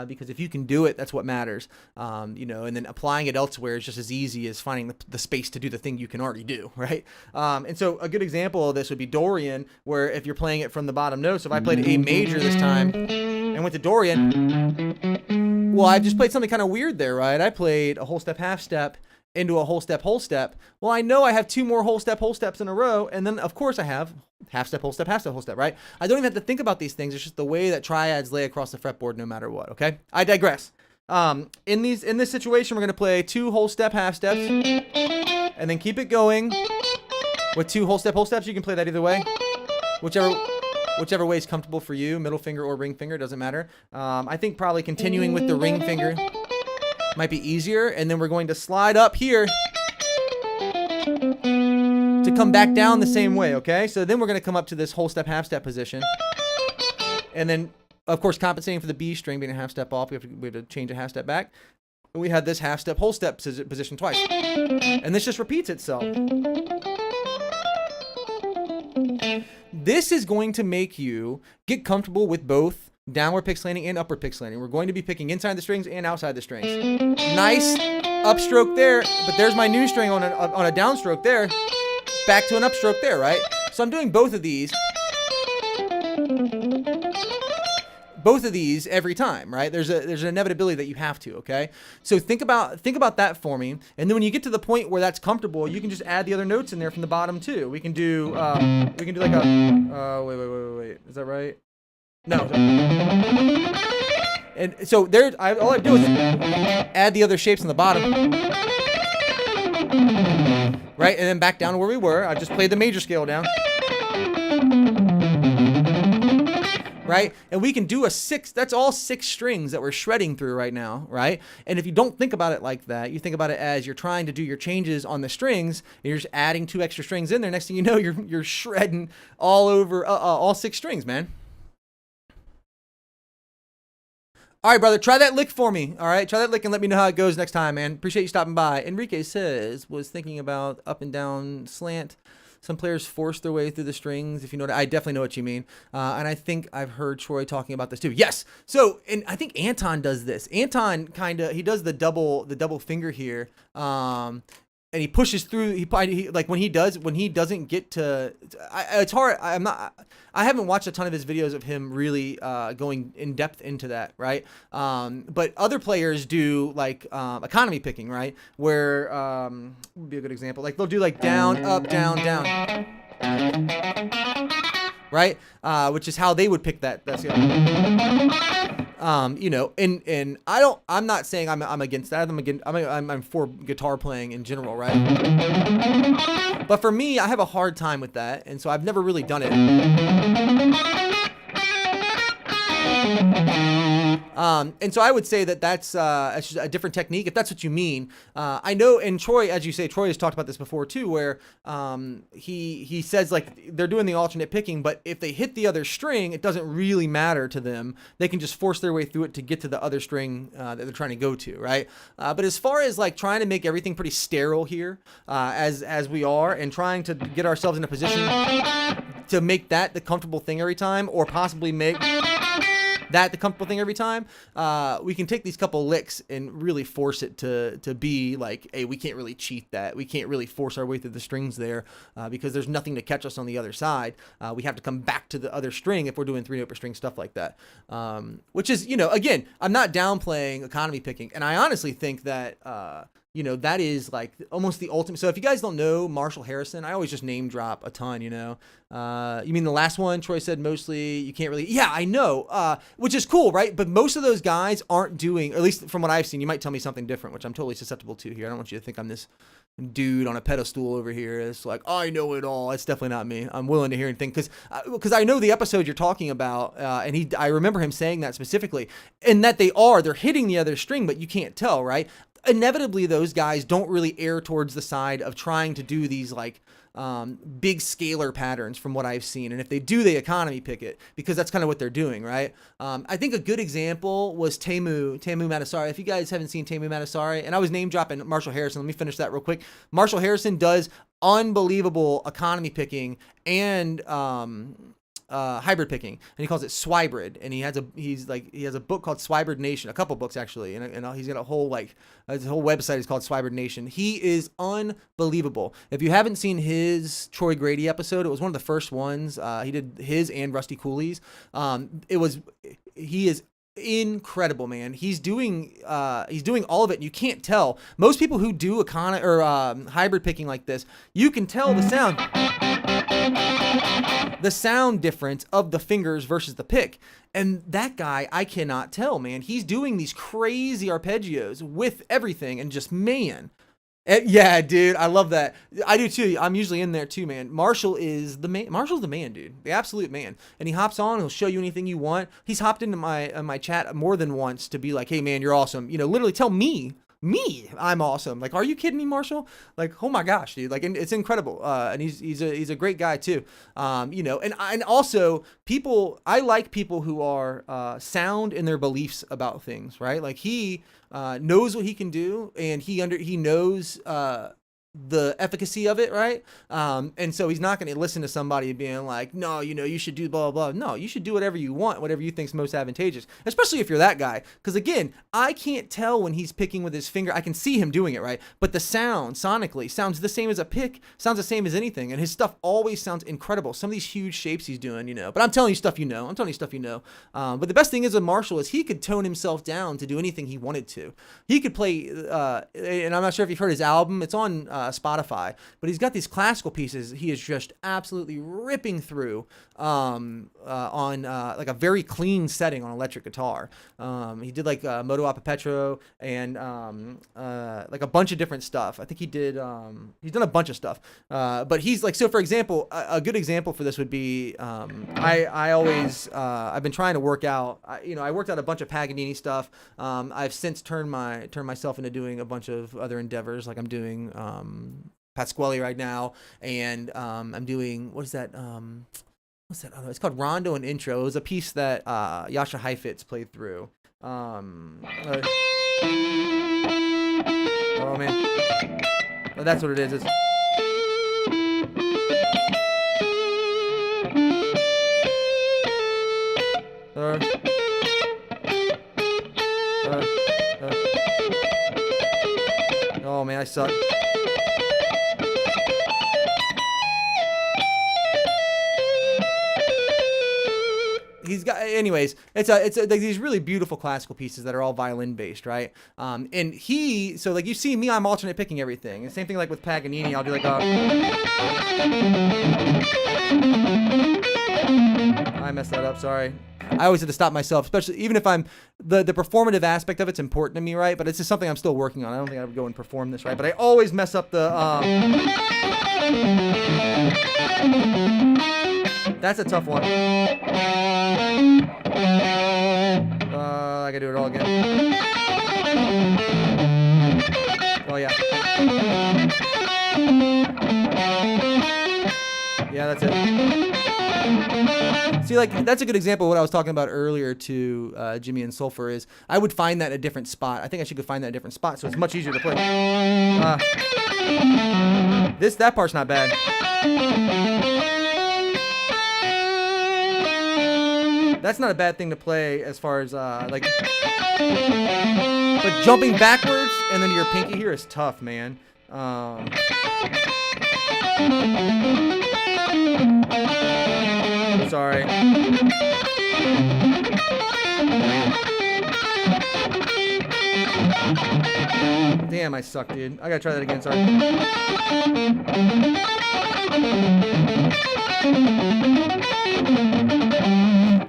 because if you can do it, that's what matters. And then applying it elsewhere is just as easy as finding the space to do the thing you can already do, right? And so a good example of this would be Dorian, where if you're playing it from the bottom note, so if I played A major this time and went to Dorian, well, I just played something kind of weird there, right? I played a whole step, half step into a whole step, whole step. Well, I know I have 2 more whole steps in a row, and then of course I have half step, whole step, half step, whole step, right? I don't even have to think about these things. It's just the way that triads lay across the fretboard no matter what, okay? I digress. In this situation, we're going to play 2 whole step, half steps, and then keep it going with 2 whole steps. You can play that either way, whichever way is comfortable for you, middle finger or ring finger, doesn't matter. I think probably continuing with the ring finger might be easier, and then we're going to slide up here to come back down the same way, okay? So then we're going to come up to this whole step, half step position, and then of course, compensating for the B string being a half step off, we have to change a half step back. And we had this half step, whole step position twice. And this just repeats itself. This is going to make you get comfortable with both downward pick slanting and upward pick slanting. We're going to be picking inside the strings and outside the strings. Nice upstroke there, but there's my new string on a downstroke there. Back to an upstroke there, right? So I'm doing both of these every time, right? There's an inevitability that you have to, okay? So think about that for me, and then when you get to the point where that's comfortable, you can just add the other notes in there from the bottom too. We can do like a wait, is that right? No. And so all I do is add the other shapes on the bottom, right? And then back down to where we were. I just played the major scale down. Right? And we can do a 6, that's all 6 strings that we're shredding through right now, right? And if you don't think about it like that, you think about it as you're trying to do your changes on the strings, and you're just adding 2 extra strings in there. Next thing you know, you're shredding all over all 6 strings, man. All right, brother, try that lick for me. All right, try that lick and let me know how it goes next time, man. Appreciate you stopping by. Enrique was thinking about up and down slant. Some players force their way through the strings, if you know what I definitely know what you mean. And I think I've heard Troy talking about this too. Yes. So, and I think Anton does this. Anton he does the double finger here. And he pushes through. He like when he doesn't get to. It's hard. I haven't watched a ton of his videos of him really going in depth into that, right? But other players do like economy picking, right? Where would be a good example. Like they'll do like down, up, down, down, right? Which is how they would pick that. That's and I'm not saying I'm against that. I'm for guitar playing in general, right? But for me, I have a hard time with that, and so I've never really done it. And so I would say that that's just a different technique, if that's what you mean. I know, and Troy, as you say, Troy has talked about this before too, where he says like they're doing the alternate picking, but if they hit the other string, it doesn't really matter to them. They can just force their way through it to get to the other string that they're trying to go to, right? But as far as like trying to make everything pretty sterile here, as we are, and trying to get ourselves in a position to make that the comfortable thing every time, or possibly make that the comfortable thing every time, we can take these couple licks and really force it to be like, hey, we can't really cheat that. We can't really force our way through the strings there because there's nothing to catch us on the other side. We have to come back to the other string if we're doing 3-note per string stuff like that. Which is, again, I'm not downplaying economy picking, and I honestly think that that is like almost the ultimate. So if you guys don't know Marshall Harrison, I always just name drop a ton, you mean the last one, Troy said mostly you can't really, yeah, I know, which is cool, right? But most of those guys aren't doing, or at least from what I've seen, you might tell me something different, which I'm totally susceptible to here. I don't want you to think I'm this dude on a pedestal over here. It's like, I know it all. It's definitely not me. I'm willing to hear anything because I know the episode you're talking about, and I remember him saying that specifically, and that they're hitting the other string, but you can't tell, right? Inevitably, those guys don't really err towards the side of trying to do these like big scalar patterns from what I've seen. And if they do, they economy pick it because that's kind of what they're doing, right? I think a good example was Teemu Matasari. If you guys haven't seen Teemu Matasari, and I was name dropping Marshall Harrison, let me finish that real quick. Marshall Harrison does unbelievable economy picking and hybrid picking, and he calls it Swybrid, and he has a book called Swybrid Nation, a couple books actually, and he's got a whole his whole website is called Swybrid Nation. He is unbelievable. If you haven't seen his Troy Grady episode, it was one of the first ones. He did his and Rusty Cooley's. He is incredible, man. He's doing all of it, and you can't tell. Most people who do hybrid picking like this, you can tell the sound difference of the fingers versus the pick. And that guy, I cannot tell, man. He's doing these crazy arpeggios with everything, and just, man. Yeah, dude, I love that. I do too. I'm usually in there too, man. Marshall is the man. Marshall's the man, dude. The absolute man. And he hops on. He'll show you anything you want. He's hopped into my chat more than once to be like, hey, man, you're awesome. Literally tell me, I'm awesome. Like, are you kidding me, Marshall? Like, oh my gosh, dude. Like, and it's incredible. And he's a great guy too. And also I like people who are sound in their beliefs about things, right? Like he knows what he can do, and he knows the efficacy of it, right? And so he's not going to listen to somebody being like, no, you should do blah, blah, blah. No, you should do whatever you want, whatever you think's most advantageous, especially if you're that guy. Because again, I can't tell when he's picking with his finger. I can see him doing it, right? But the sound, sonically, sounds the same as a pick, sounds the same as anything. And his stuff always sounds incredible. Some of these huge shapes he's doing, But I'm telling you stuff you know. But the best thing is with Marshall is he could tone himself down to do anything he wanted to. He could play, and I'm not sure if you've heard his album. It's on Spotify, but he's got these classical pieces he is just absolutely ripping through on like a very clean setting on electric guitar. He did like Moto Apa Petro and like a bunch of different stuff. I think he's done a bunch of stuff. But he's like, so for example, a good example for this would be I've been trying to work out. I worked out a bunch of Paganini stuff. I've since turned myself into doing a bunch of other endeavors. Like I'm doing Pasquale right now, and I'm doing what's that? It's called Rondo and Intro. It was a piece that Yasha Heifetz played through. Oh man, that's what it is. Oh man, I suck. He's got, anyways, it's like these really beautiful classical pieces that are all violin based, right? And so like you see me, I'm alternate picking everything. And same thing like with Paganini, I'll do like I messed that up, sorry. I always have to stop myself, especially even if I'm the performative aspect of it's important to me, right? But it's just something I'm still working on. I don't think I would go and perform this right, but I always mess up the that's a tough one. I gotta do it all again. Oh yeah. Yeah, that's it. See, like, that's a good example of what I was talking about earlier to Jimmy and Sulphur is I would find that in a different spot. I think I should go find that in a different spot, so it's much easier to play. That part's not bad. That's not a bad thing to play as far as, like... But jumping backwards and then your pinky here is tough, man. Sorry. Damn, I suck, dude. I gotta try that again, sorry.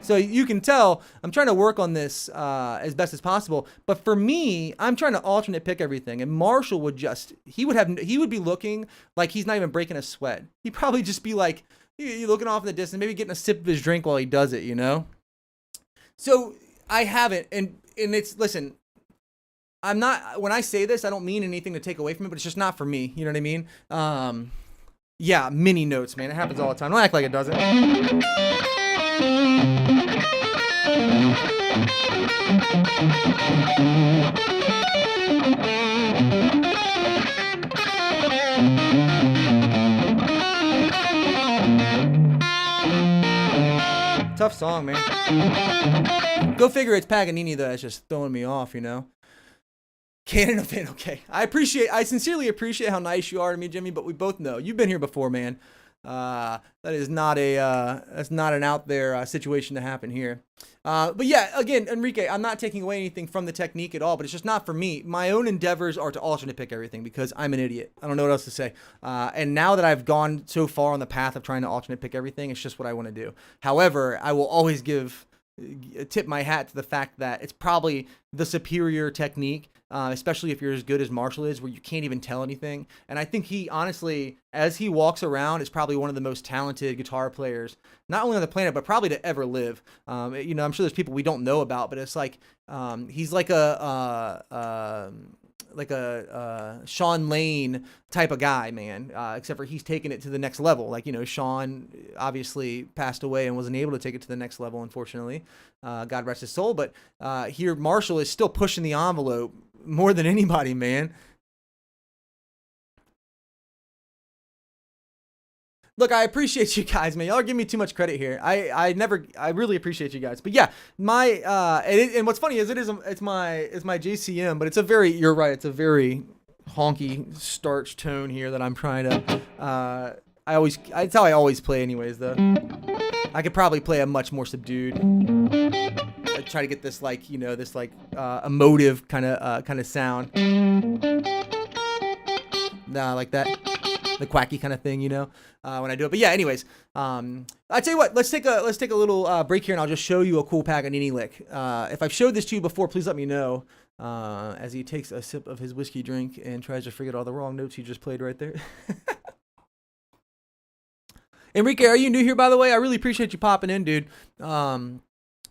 So you can tell I'm trying to work on this as best as possible. But for me, I'm trying to alternate pick everything. And Marshall would he would be looking like he's not even breaking a sweat. He'd probably just be like, he's looking off in the distance, maybe getting a sip of his drink while he does it, you know? So I haven't. And it's, listen, I'm not, when I say this, I don't mean anything to take away from it, but it's just not for me. You know what I mean? Yeah, mini notes, man. It happens all the time. Don't act like it doesn't. Tough song, man. Go figure it's Paganini though that's just throwing me off, you know. Canon of it, okay. I sincerely appreciate how nice you are to me, Jimmy, but we both know you've been here before, man. That is not that's not an out there situation to happen here. But yeah, again, Enrique, I'm not taking away anything from the technique at all, but it's just not for me. My own endeavors are to alternate pick everything because I'm an idiot. I don't know what else to say. And now that I've gone so far on the path of trying to alternate pick everything, it's just what I want to do. However, I will always tip my hat to the fact that it's probably the superior technique, especially if you're as good as Marshall is, where you can't even tell anything. And I think he, honestly, as he walks around, is probably one of the most talented guitar players, not only on the planet, but probably to ever live. You know, I'm sure there's people we don't know about, but it's like he's like a Sean Lane type of guy, man, except for he's taken it to the next level. Like, you know, Sean obviously passed away and wasn't able to take it to the next level, unfortunately. God rest his soul. But here, Marshall is still pushing the envelope more than anybody, man. Look, I appreciate you guys, man. Y'all are giving me too much credit here. I really appreciate you guys. But yeah, and what's funny is it's my JCM, but you're right, it's a very honky starch tone here that I'm trying to, it's how I always play anyways, though. I could probably play a much more subdued, I try to get this, like, you know, this like emotive kind of sound. Nah, like that. The quacky kind of thing, you know, when I do it. But yeah, anyways, I tell you what, let's take a little break here, and I'll just show you a cool Paganini lick. If I've showed this to you before, please let me know. As he takes a sip of his whiskey drink and tries to forget all the wrong notes he just played right there. Enrique, are you new here, by the way? I really appreciate you popping in, dude.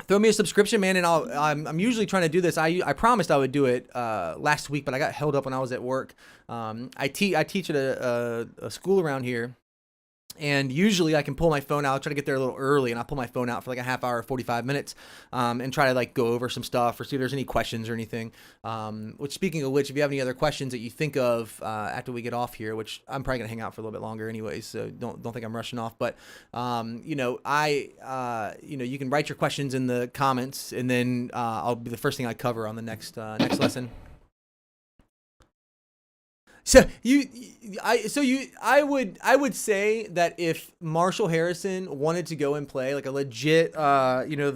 Throw me a subscription, man, and I'm usually trying to do this. I promised I would do it last week, but I got held up when I was at work. I teach at a school around here, and usually I can pull my phone out. I'll try to get there a little early, and I'll pull my phone out for like a half hour, 45 minutes, and try to like go over some stuff or see if there's any questions or anything. Which, speaking of which, if you have any other questions that you think of after we get off here, which I'm probably gonna hang out for a little bit longer anyways, so don't think I'm rushing off. But you know, you can write your questions in the comments, and then I'll be the first thing I cover on the next lesson. So I would say that if Marshall Harrison wanted to go and play like a legit, you know,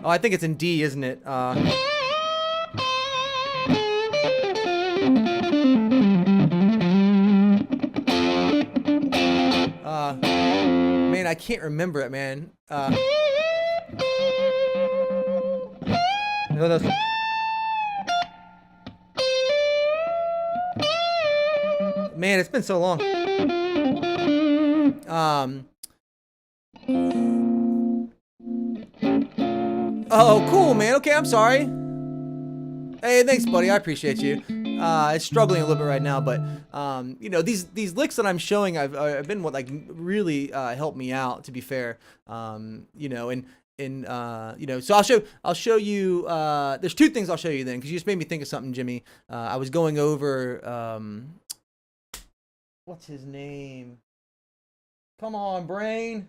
oh, I think it's in D, isn't it? Man, I can't remember it, man. No. Man, it's been so long. Oh, cool, man. Okay, I'm sorry. Hey, thanks, buddy. I appreciate you. It's struggling a little bit right now, but you know, these licks that I'm showing, I've been what like really helped me out. To be fair, you know, and you know, so I'll show you. There's two things I'll show you then, because you just made me think of something, Jimmy. I was going over what's his name? Come on, brain.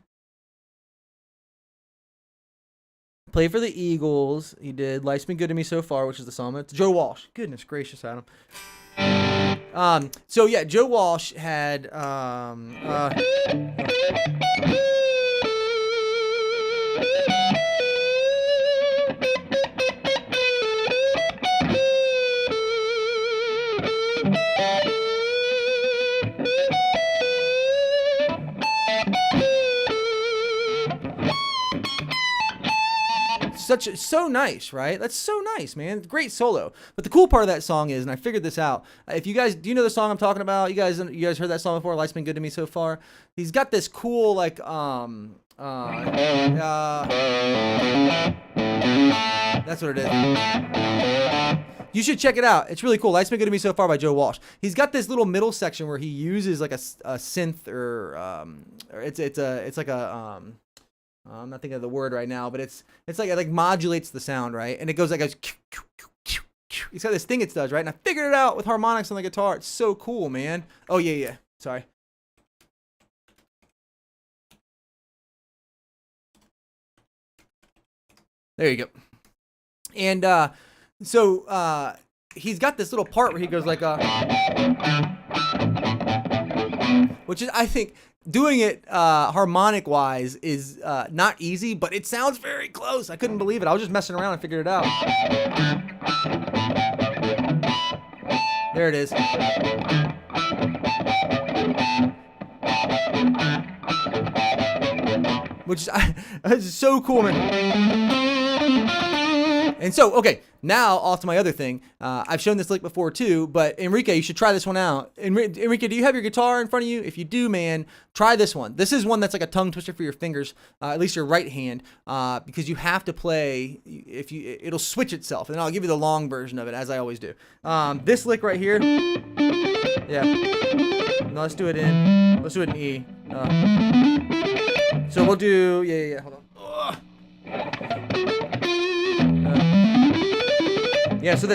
Played for the Eagles. He did. Life's Been Good to Me So Far, which is the song. It's Joe Walsh. Goodness gracious, Adam. So yeah, Joe Walsh had so nice, right? That's so nice, man. Great solo. But the cool part of that song is, and I figured this out. If you guys, do you know the song I'm talking about? You guys heard that song before? Life's Been Good to Me So Far. He's got this cool like that's what it is. You should check it out. It's really cool. Life's Been Good to Me So Far by Joe Walsh. He's got this little middle section where he uses like a synth or it's like a I'm not thinking of the word right now, but it's like it like modulates the sound, right? And it goes like a he's got this thing it does, right? And I figured it out with harmonics on the guitar. It's so cool, man. Oh yeah. Sorry. There you go. And so he's got this little part where he goes like which is, I think, doing it harmonic wise is not easy, but it sounds very close. I couldn't believe it. I was just messing around and figured it out. There it is. Which is so cool, man. And so, okay, now off to my other thing. I've shown this lick before too, but Enrique, you should try this one out. Enrique, do you have your guitar in front of you? If you do, man, try this one. This is one that's like a tongue twister for your fingers, at least your right hand, because you have to play. It'll switch itself, and I'll give you the long version of it as I always do. This lick right here, yeah. No, let's do it in E. So we'll do yeah. Hold on. Yeah, so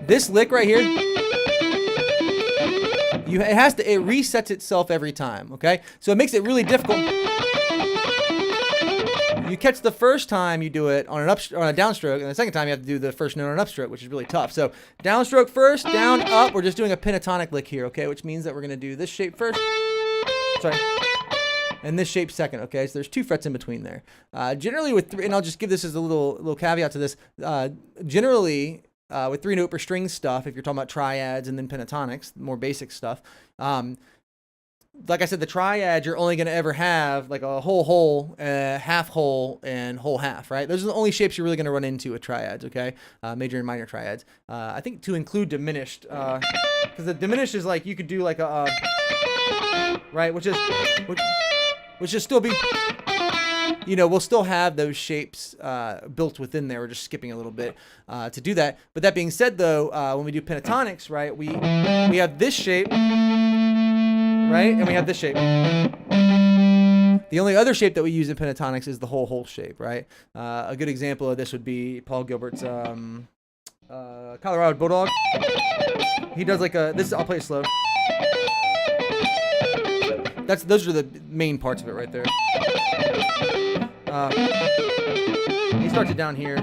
this lick right here, it resets itself every time, okay? So it makes it really difficult. You catch the first time you do it on a downstroke, and the second time you have to do the first note on an upstroke, which is really tough. So downstroke first, down, up. We're just doing a pentatonic lick here, okay? Which means that we're gonna do this shape first. Sorry. And this shape second, okay? So there's 2 frets in between there. Generally with 3, and I'll just give this as a little caveat to this. Generally with 3-note per string stuff, if you're talking about triads and then pentatonics, more basic stuff, like I said, the triad, you're only going to ever have like a whole, half whole, and whole half, right? Those are the only shapes you're really going to run into with triads, okay? Major and minor triads. I think to include diminished, because the diminished is like you could do like a, right, which should still be, you know, we'll still have those shapes built within there. We're just skipping a little bit to do that. But that being said, though, when we do pentatonics, right, we have this shape, right, and we have this shape. The only other shape that we use in pentatonics is the whole shape, right? A good example of this would be Paul Gilbert's Colorado Bulldog. He does like this. I'll play it slow. Those are the main parts of it right there. He starts it down here.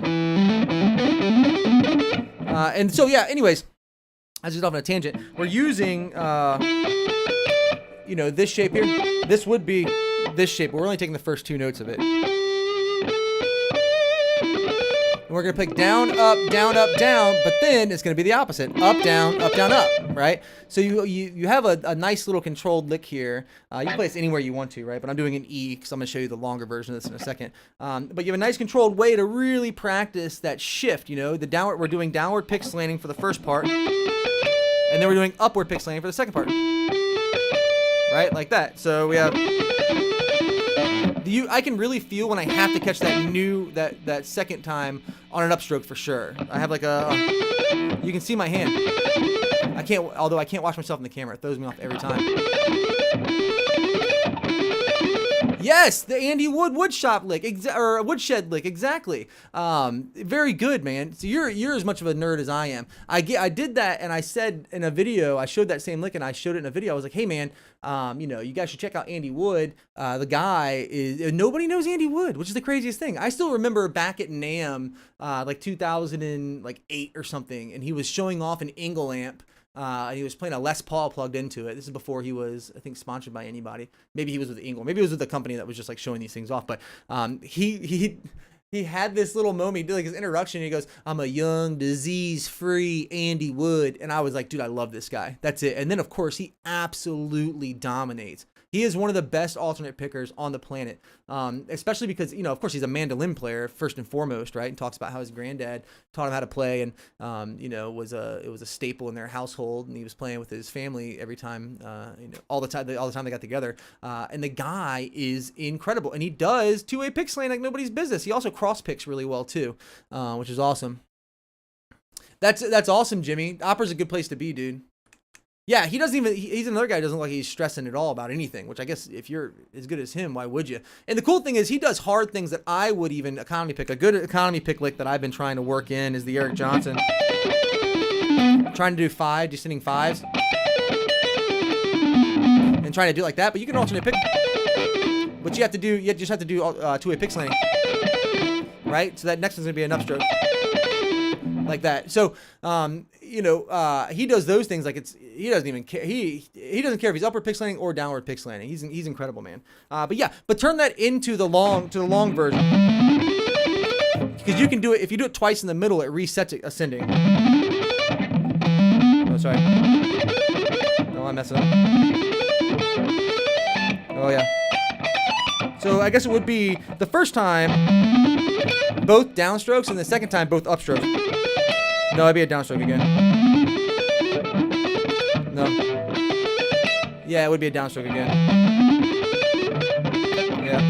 And so, yeah, anyways, I was just off on a tangent. We're using, you know, this shape here. This would be this shape, but we're only taking the first 2 notes of it. And we're going to pick down, up, down, but then it's going to be the opposite. Up, down, up, right? So you have a nice little controlled lick here. You can play this anywhere you want to, right? But I'm doing an E because I'm going to show you the longer version of this in a second. But you have a nice controlled way to really practice that shift, you know? We're doing downward pick slanting for the first part. And then we're doing upward pick slanting for the second part. Right? Like that. So we have I can really feel when I have to catch that second time on an upstroke for sure. I have like you can see my hand. Although I can't watch myself in the camera. It throws me off every time. Yes, the Andy Wood woodshop lick, or woodshed lick, exactly. Very good, man. So you're as much of a nerd as I am. I did that, and I said in a video, I showed that same lick, and I showed it in a video. I was like, hey, man, you guys should check out Andy Wood. The guy nobody knows Andy Wood, which is the craziest thing. I still remember back at NAMM, like 2008 or something, and he was showing off an Ingle amp. And he was playing a Les Paul plugged into it. This is before he was, I think, sponsored by anybody. Maybe he was with Ingle. Maybe it was with the company that was just like showing these things off. But he had this little moment. He did like his introduction. And he goes, "I'm a young, disease-free Andy Wood," and I was like, "Dude, I love this guy." That's it. And then of course he absolutely dominates. He is one of the best alternate pickers on the planet, especially because, of course, he's a mandolin player first and foremost, right? And talks about how his granddad taught him how to play, and it was a staple in their household, and he was playing with his family every time, all the time they got together. And the guy is incredible, and he does two-way pick slaying like nobody's business. He also cross picks really well too, which is awesome. That's awesome, Jimmy. Opera's a good place to be, dude. Yeah, he's another guy who doesn't look like he's stressing at all about anything, which I guess if you're as good as him, why would you? And the cool thing is he does hard things that I would even economy pick. A good economy pick lick that I've been trying to work in is the Eric Johnson. Trying to do descending fives. And trying to do it like that, but you can alternate pick. But you just have to do two-way pick slanting. Right? So that next one's going to be an upstroke. Like that. So, he does those things like he doesn't even care. He doesn't care if he's upward pick slanting or downward pick slanting. He's incredible, man. But turn that into the long version. Because you can do it, if you do it twice in the middle, it resets it ascending. Oh, sorry. No, I'm messing up. Oh, yeah. So I guess it would be the first time both downstrokes and the second time both upstrokes. No, it'd be a downstroke again. No. Yeah, it would be a downstroke again. Yeah.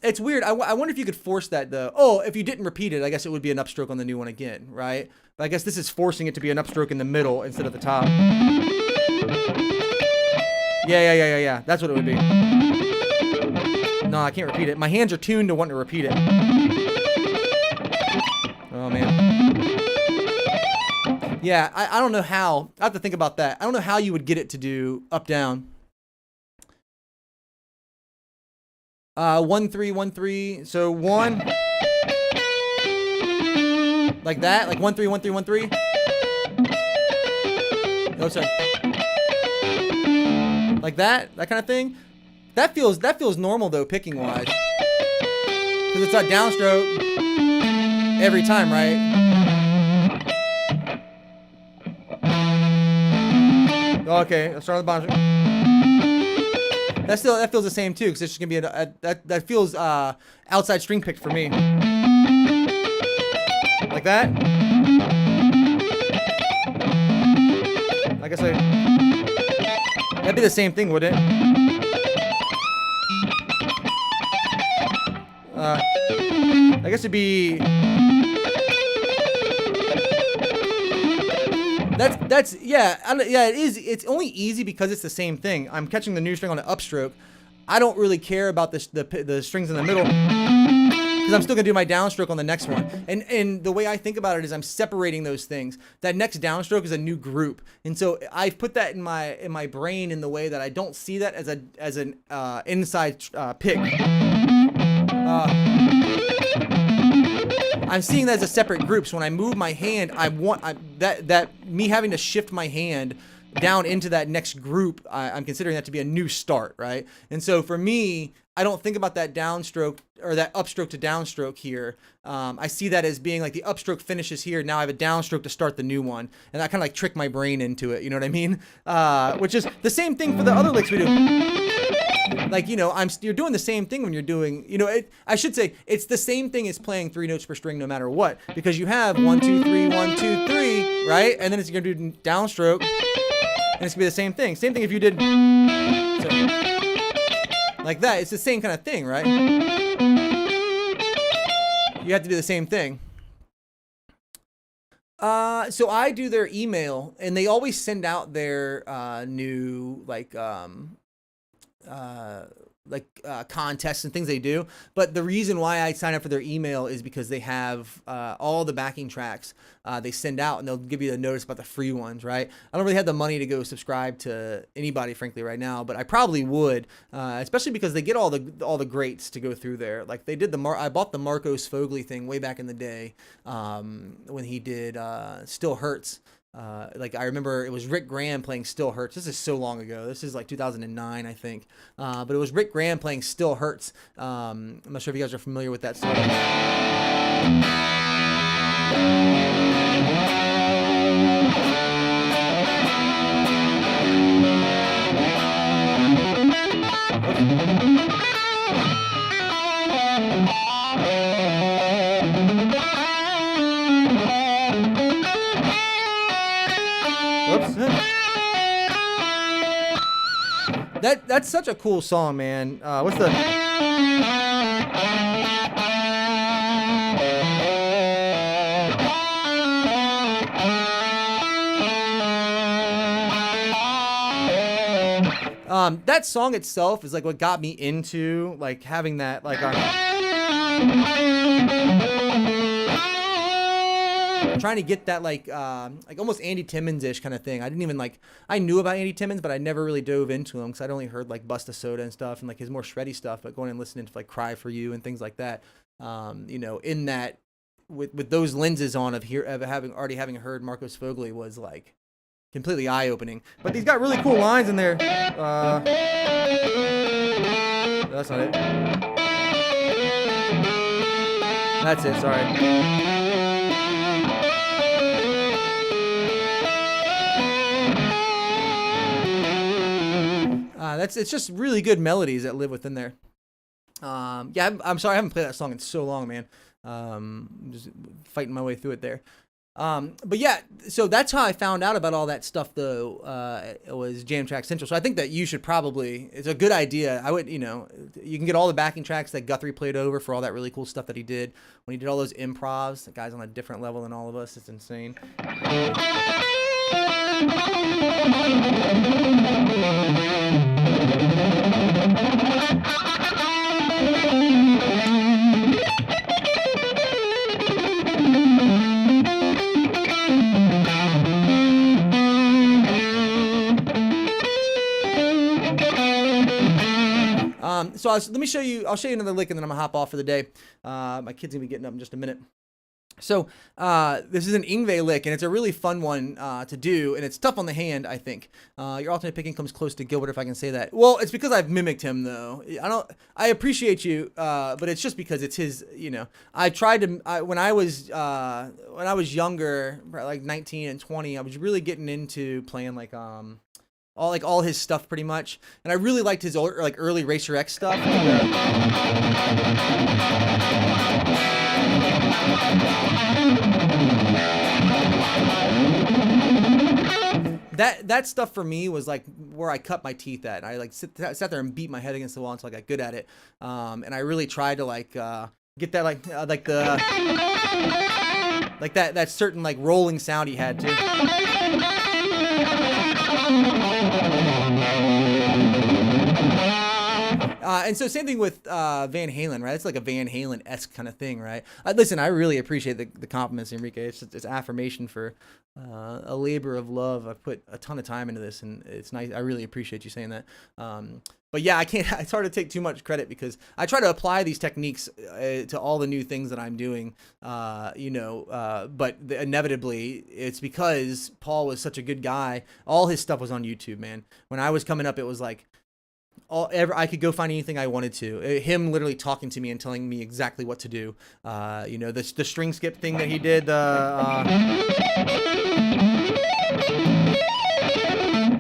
It's weird. I wonder if you could force that, though. Oh, if you didn't repeat it, I guess it would be an upstroke on the new one again, right? But I guess this is forcing it to be an upstroke in the middle instead of the top. Yeah. That's what it would be. No, I can't repeat it. My hands are tuned to wanting to repeat it. Oh, man. Yeah, I don't know how. I have to think about that. I don't know how you would get it to do up, down. 1 3 1 3. So 1 like that, like 1 3 1 3 1 3. No, sorry. Like that kind of thing. That feels normal though, picking wise, because it's a downstroke every time, right? Okay, let's start on the bottom. That feels the same too, because it's just gonna be that feels outside string picked for me. Like that. I guess that'd be the same thing, wouldn't it? I guess it'd be. It is. It's only easy because it's the same thing. I'm catching the new string on an upstroke. I don't really care about the strings in the middle because I'm still gonna do my downstroke on the next one. And the way I think about it is I'm separating those things. That next downstroke is a new group, and so I've put that in my brain in the way that I don't see that as an inside pick. I'm seeing that as a separate group. So when I move my hand, I want that me having to shift my hand down into that next group. I'm considering that to be a new start, right? And so for me, I don't think about that downstroke or that upstroke to downstroke here. I see that as being like the upstroke finishes here. Now I have a downstroke to start the new one, and I kind of like trick my brain into it. You know what I mean? Which is the same thing for the other licks we do. Like, you're doing the same thing when you're doing, I should say it's the same thing as playing 3 notes per string no matter what, because you have 1 2 3 1 2 3, right? And then it's gonna do downstroke, and it's gonna be the same thing. Same thing if you did. So, like that. It's the same kind of thing, right? You have to do the same thing. So I do their email, and they always send out their new contests and things they do. But the reason why I sign up for their email is because they have all the backing tracks they send out, and they'll give you a notice about the free ones, right? I don't really have the money to go subscribe to anybody, frankly, right now, but I probably would, especially because they get all the greats to go through there. Like they did I bought the Marcos Fogli thing way back in the day when he did Still Hurts. Like I remember it was Rick Graham playing Still Hurts. This is so long ago. This is like 2009, I think. But it was Rick Graham playing Still Hurts. I'm not sure if you guys are familiar with that song. That's such a cool song, man. What's the... That song itself is like what got me into like having that like trying to get that like almost Andy Timmons-ish kind of thing. I didn't even I knew about Andy Timmons, but I never really dove into him because I'd only heard like Busta Soda and stuff and like his more shreddy stuff, but going and listening to like Cry for You and things like that, in that with those lenses on of having heard Marcos Fogli was like completely eye-opening. But he's got really cool lines in there. That's not it. That's it, sorry. It's just really good melodies that live within there. Yeah, I'm sorry I haven't played that song in so long, man. Just fighting my way through it there. But yeah, so that's how I found out about all that stuff, though. It was Jam Track Central. So I think that you should probably, it's a good idea. I would, you can get all the backing tracks that Guthrie played over for all that really cool stuff that he did when he did all those improvs. The guy's on a different level than all of us. It's insane. So let me show you. I'll show you another lick, and then I'm gonna hop off for the day. My kid's gonna be getting up in just a minute. So this is an Yngwie lick, and it's a really fun one to do, and it's tough on the hand, I think. Your alternate picking comes close to Gilbert, if I can say that. Well, it's because I've mimicked him, though. I appreciate you, but it's just because it's his. I tried to when I was younger, like 19 and 20. I was really getting into playing all his stuff pretty much, and I really liked his early Racer X stuff. That stuff for me was like where I cut my teeth at. I sat there and beat my head against the wall until I got good at it, and I really tried to get that that certain rolling sound he had too. And so same thing with Van Halen, right? It's like a Van Halen-esque kind of thing, right? Listen, I really appreciate the compliments, Enrique. It's affirmation for a labor of love. I've put a ton of time into this, and it's nice. I really appreciate you saying that. But yeah, I can't. It's hard to take too much credit because I try to apply these techniques to all the new things that I'm doing. But inevitably, it's because Paul was such a good guy. All his stuff was on YouTube, man. When I was coming up, it was like I could go find anything I wanted to. Him literally talking to me and telling me exactly what to do. The string skip thing that he did.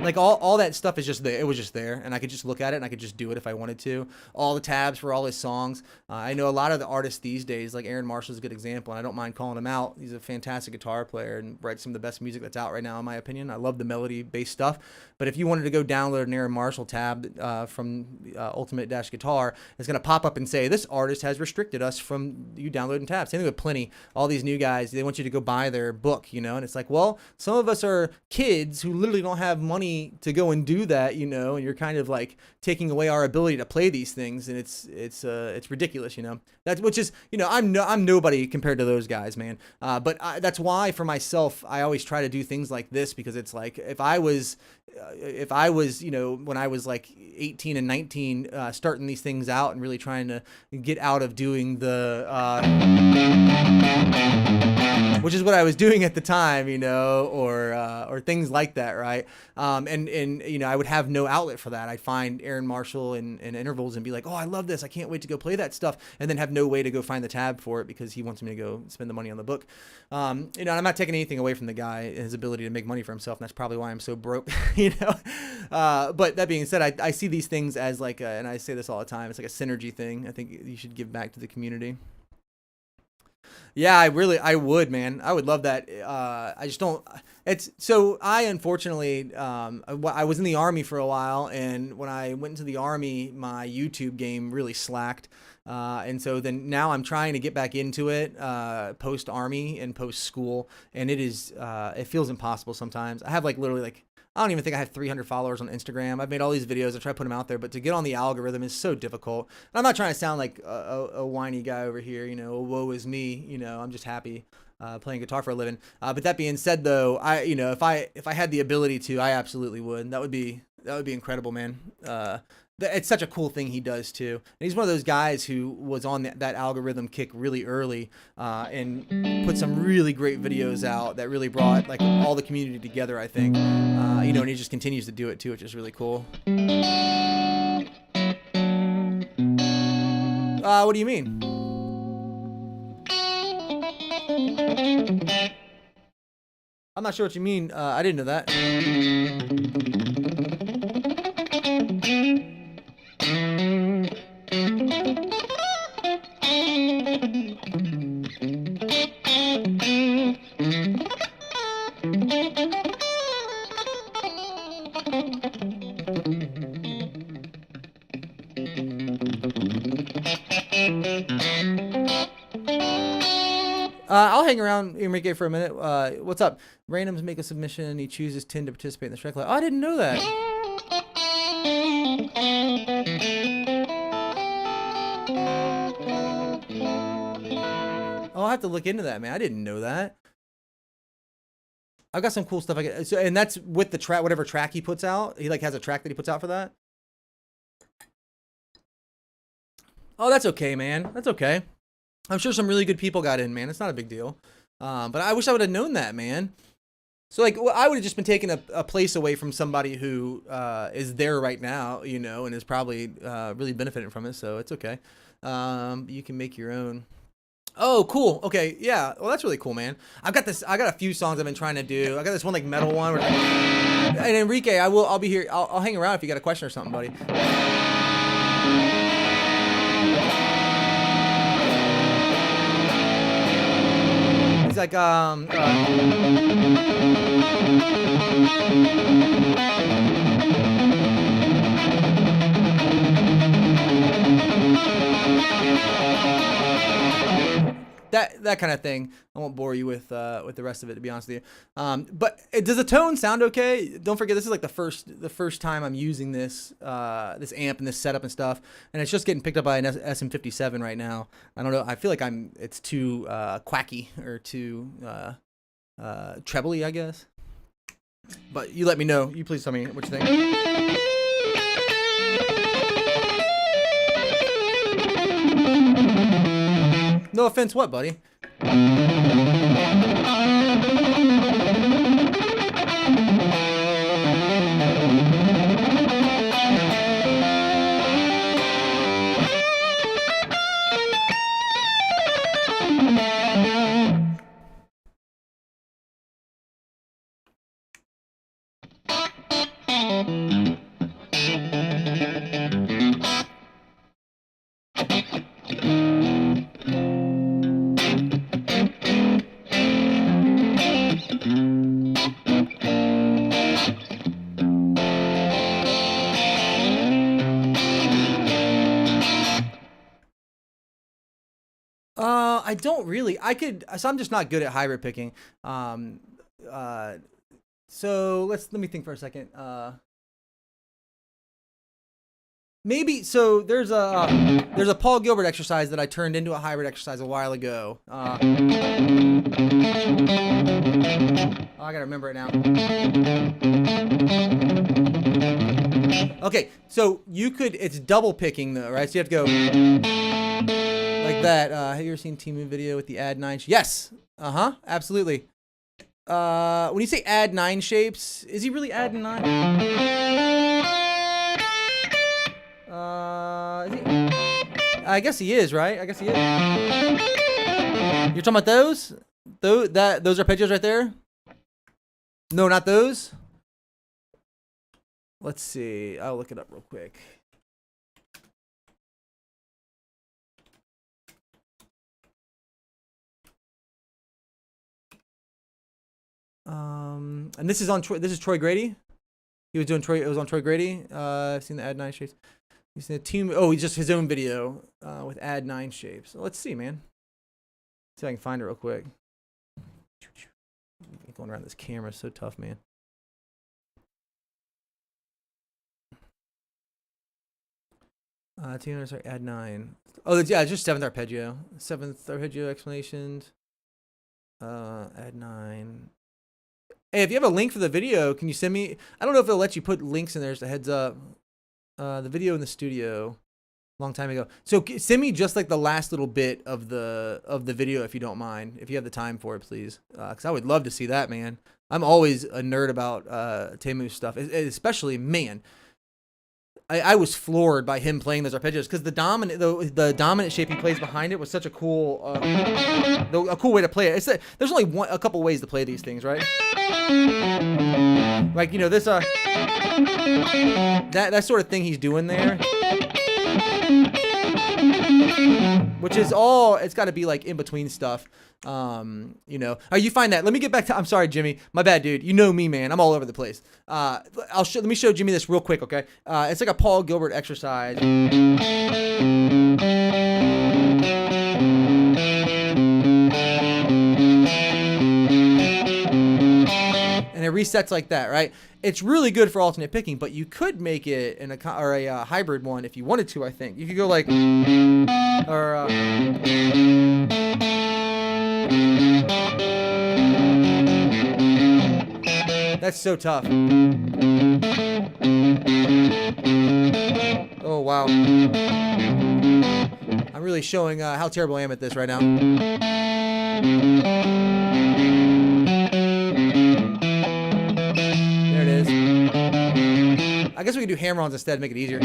Like all that stuff is just there. It was just there, and I could just look at it, and I could just do it if I wanted to. All the tabs for all his songs. I know a lot of the artists these days, like Aaron Marshall's a good example, and I don't mind calling him out. He's a fantastic guitar player and writes some of the best music that's out right now, in my opinion. I love the melody-based stuff. But if you wanted to go download an Aaron Marshall tab from Ultimate-Guitar, it's going to pop up and say, this artist has restricted us from you downloading tabs. Same thing with Plenty. All these new guys, they want you to go buy their book, you know, and it's like, well, some of us are kids who literally don't have money to go and do that, you know, and you're kind of like taking away our ability to play these things, and it's ridiculous, you know. That's which is, you know, I'm nobody compared to those guys, man. But that's why for myself, I always try to do things like this, because it's like if I was, you know, when I was like 18 and 19, starting these things out and really trying to get out of doing the, which is what I was doing at the time, you know, or things like that, right? And you know, I would have no outlet for that. I'd find Aaron Marshall in intervals and be like, oh, I love this. I can't wait to go play that stuff. And then have no way to go find the tab for it because he wants me to go spend the money on the book. You know, and I'm not taking anything away from the guy and his ability to make money for himself. And that's probably why I'm so broke, you know? But that being said, I see these things as like, and I say this all the time, it's like a synergy thing. I think you should give back to the community. Yeah, I would, man. I would love that. I just don't. It's so. I unfortunately, I was in the Army for a while, and when I went into the Army, my YouTube game really slacked. And so then now I'm trying to get back into it, post Army and post school, and it feels impossible sometimes. I have like literally like, I don't even think I have 300 followers on Instagram. I've made all these videos. I try to put them out there, but to get on the algorithm is so difficult. And I'm not trying to sound like a whiny guy over here, you know, woe is me, you know, I'm just happy playing guitar for a living. But that being said, though, you know, if I had the ability to, I absolutely would. That would be incredible, man. It's such a cool thing he does too. And he's one of those guys who was on that algorithm kick really early, and put some really great videos out that really brought like all the community together, I think. You know, and he just continues to do it too, which is really cool. What do you mean? I'm not sure what you mean. I didn't know that. I'll hang around Enrique for a minute. What's up? Randoms make a submission and he chooses 10 to participate in the strike. Oh, I didn't know that. Oh, I'll have to look into that, man. I didn't know that. I've got some cool stuff I get. So, and that's with the track, whatever track he puts out. He like has a track that he puts out for that. Oh, that's okay, man. That's okay. I'm sure some really good people got in, man. It's not a big deal. But I wish I would have known that, man. So, like, I would have just been taking a place away from somebody who is there right now, you know, and is probably really benefiting from it. So it's okay. You can make your own. Oh, cool. Okay, yeah. Well, that's really cool, man. I got a few songs I've been trying to do. I got this one like metal one. Where, and Enrique, I'll be here. I'll hang around if you got a question or something, buddy. He's like, that kind of thing. I won't bore you with the rest of it, to be honest with you. But does the tone sound okay? Don't forget, this is like the first time I'm using this this amp and this setup and stuff, and it's just getting picked up by an SM57 right now. I don't know. I feel like it's too quacky or too trebly, I guess. But you let me know. You please tell me what you think. No offense, what, buddy? I don't really. I could. So I'm just not good at hybrid picking. Um, uh, so let me think for a second. Maybe so. There's a Paul Gilbert exercise that I turned into a hybrid exercise a while ago. Oh, I gotta remember it now. Okay, so you could. It's double picking though, right? So you have to go like that. Have you ever seen Timu video with the add 9? Yes. Absolutely. When you say add 9 shapes, is he really adding 9? Is he? I guess he is, right? I guess he is. You're talking about those? Those arpeggios right there? No, not those. Let's see. I'll look it up real quick. And this is on Troy. This is Troy Grady. He was doing Troy. It was on Troy Grady. I've seen the add 9 shapes. He's in a team. Oh, he's just his own video with add 9 shapes. So let's see, man. See if I can find it real quick. Going around this camera is so tough, man. Sorry, add 9. Oh, yeah, it's just 7th arpeggio. 7th arpeggio explanations. Add 9. Hey, if you have a link for the video, can you send me? I don't know if it'll let you put links in there as a heads up. The video in the studio, long time ago. So send me just like the last little bit of the video if you don't mind, if you have the time for it, please. Because I would love to see that, man. I'm always a nerd about Temu's stuff, especially, man. I was floored by him playing those arpeggios because the dominant shape he plays behind it was such a cool way to play it. There's only a couple ways to play these things, right? Like, you know, this that sort of thing he's doing there, which is all, it's got to be like in between stuff. You know, you find that. Let me get back to. I'm sorry, Jimmy. My bad, dude. You know me, man. I'm all over the place. Let me show Jimmy this real quick, okay? It's like a Paul Gilbert exercise. And it resets like that, right? It's really good for alternate picking, but you could make it a hybrid one if you wanted to. I think you could go like, or. That's so tough. Oh, wow. I'm really showing how terrible I am at this right now. There it is. I guess we can do hammer-ons instead, make it easier.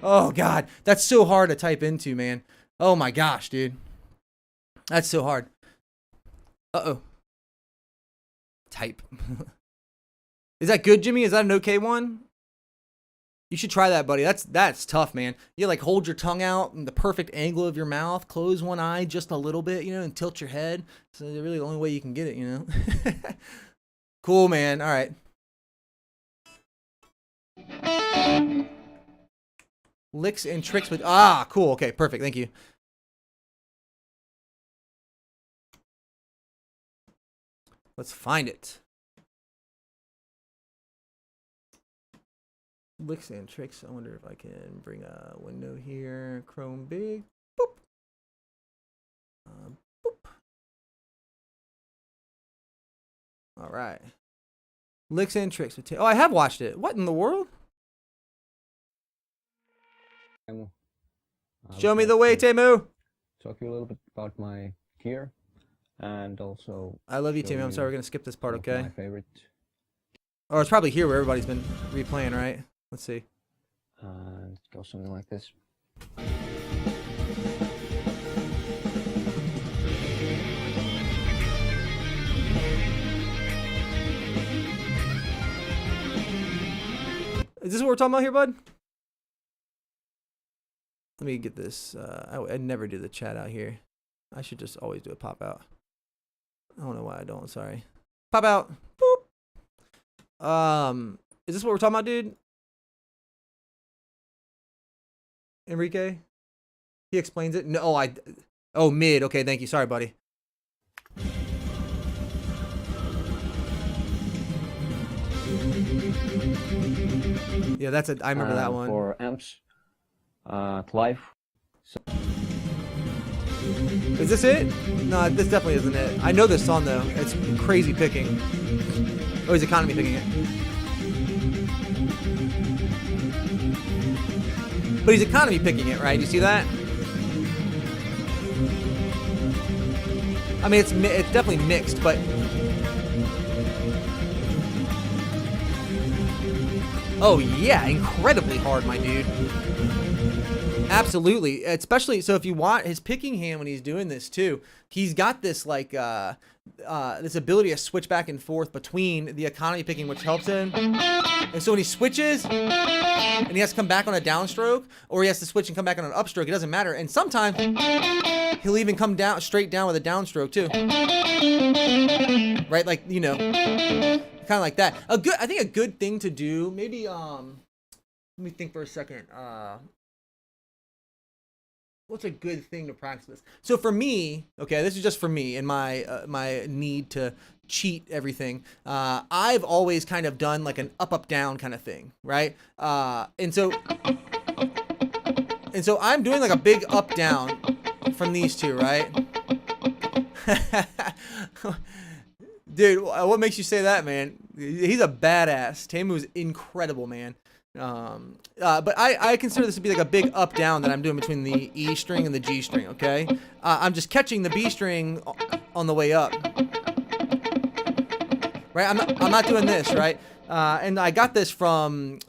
Oh, God. That's so hard to type into, man. Oh, my gosh, dude. That's so hard. Uh-oh. Type. Is that good, Jimmy? Is that an okay one? You should try that, buddy. That's tough, man. You like hold your tongue out in the perfect angle of your mouth, close one eye just a little bit, you know, and tilt your head. So really the only way you can get it, you know. Cool, man. All right. Licks and tricks with cool. Okay, perfect. Thank you. Let's find it. Licks and tricks. I wonder if I can bring a window here. Chrome big. Boop. Boop. All right. Licks and tricks with I have watched it. What in the world? Show me the way, Temu. Talk to you a little bit about my gear, and also. I love you, Temu. I'm sorry, we're gonna skip this part, okay? My favorite. Or it's probably here where everybody's been replaying, right? Let's see. It goes something like this. Is this what we're talking about here, bud? Let me get this. I never do the chat out here. I should just always do a pop out. I don't know why I don't. Sorry. Pop out. Boop. Is this what we're talking about, dude? Enrique? He explains it. No, oh, mid. Okay, thank you. Sorry, buddy. Yeah, that's I remember that one. For amps, Clive. Is this it? No, this definitely isn't it. I know this song though. It's crazy picking. Oh, he's economy picking it. But he's economy picking it, right? You see that? I mean, it's definitely mixed, but oh yeah, incredibly hard, my dude. Absolutely, especially so if you want his picking hand when he's doing this too, he's got this like this ability to switch back and forth between the economy picking, which helps him. And so when he switches and he has to come back on a downstroke, or he has to switch and come back on an upstroke, it doesn't matter. And sometimes he'll even come down straight down with a downstroke too. Right, like you know, kind of like that. I think a good thing to do, maybe let me think for a second. What's a good thing to practice this? So for me, okay, this is just for me and my my need to cheat everything. I've always kind of done like an up down kind of thing, right? And so I'm doing like a big up down from these two, right? Dude, what makes you say that, man? He's a badass. Temu's incredible, man. But I consider this to be like a big up down that I'm doing between the E string and the G string, okay? I'm just catching the B string on the way up. Right? I'm not doing this, right? And I got this from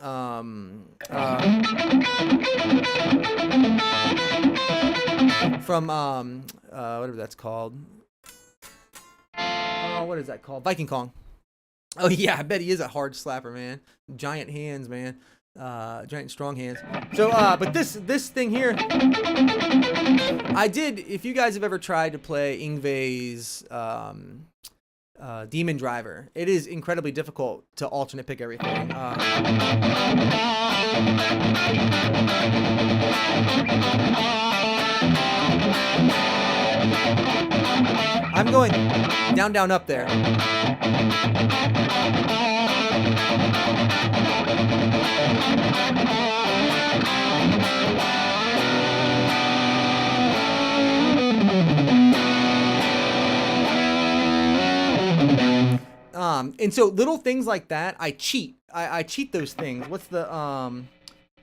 whatever that's called. Oh, what is that called? Viking Kong. Oh yeah, I bet he is a hard slapper, man. Giant hands, man. Giant strong hands. So, but this thing here, I did. If you guys have ever tried to play Yngwie's Demon Driver, it is incredibly difficult to alternate pick everything. I'm going down, down, up there. And so little things like that, I cheat. I cheat those things. What's the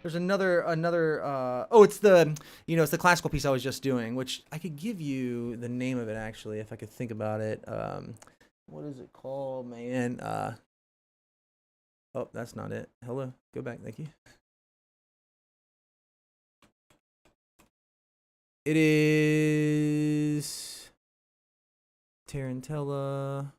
there's another oh, it's the it's the classical piece I was just doing, which I could give you the name of it actually if I could think about it. What is it called, man? Oh, that's not it. Hello, go back. Thank you. It is Tarantella.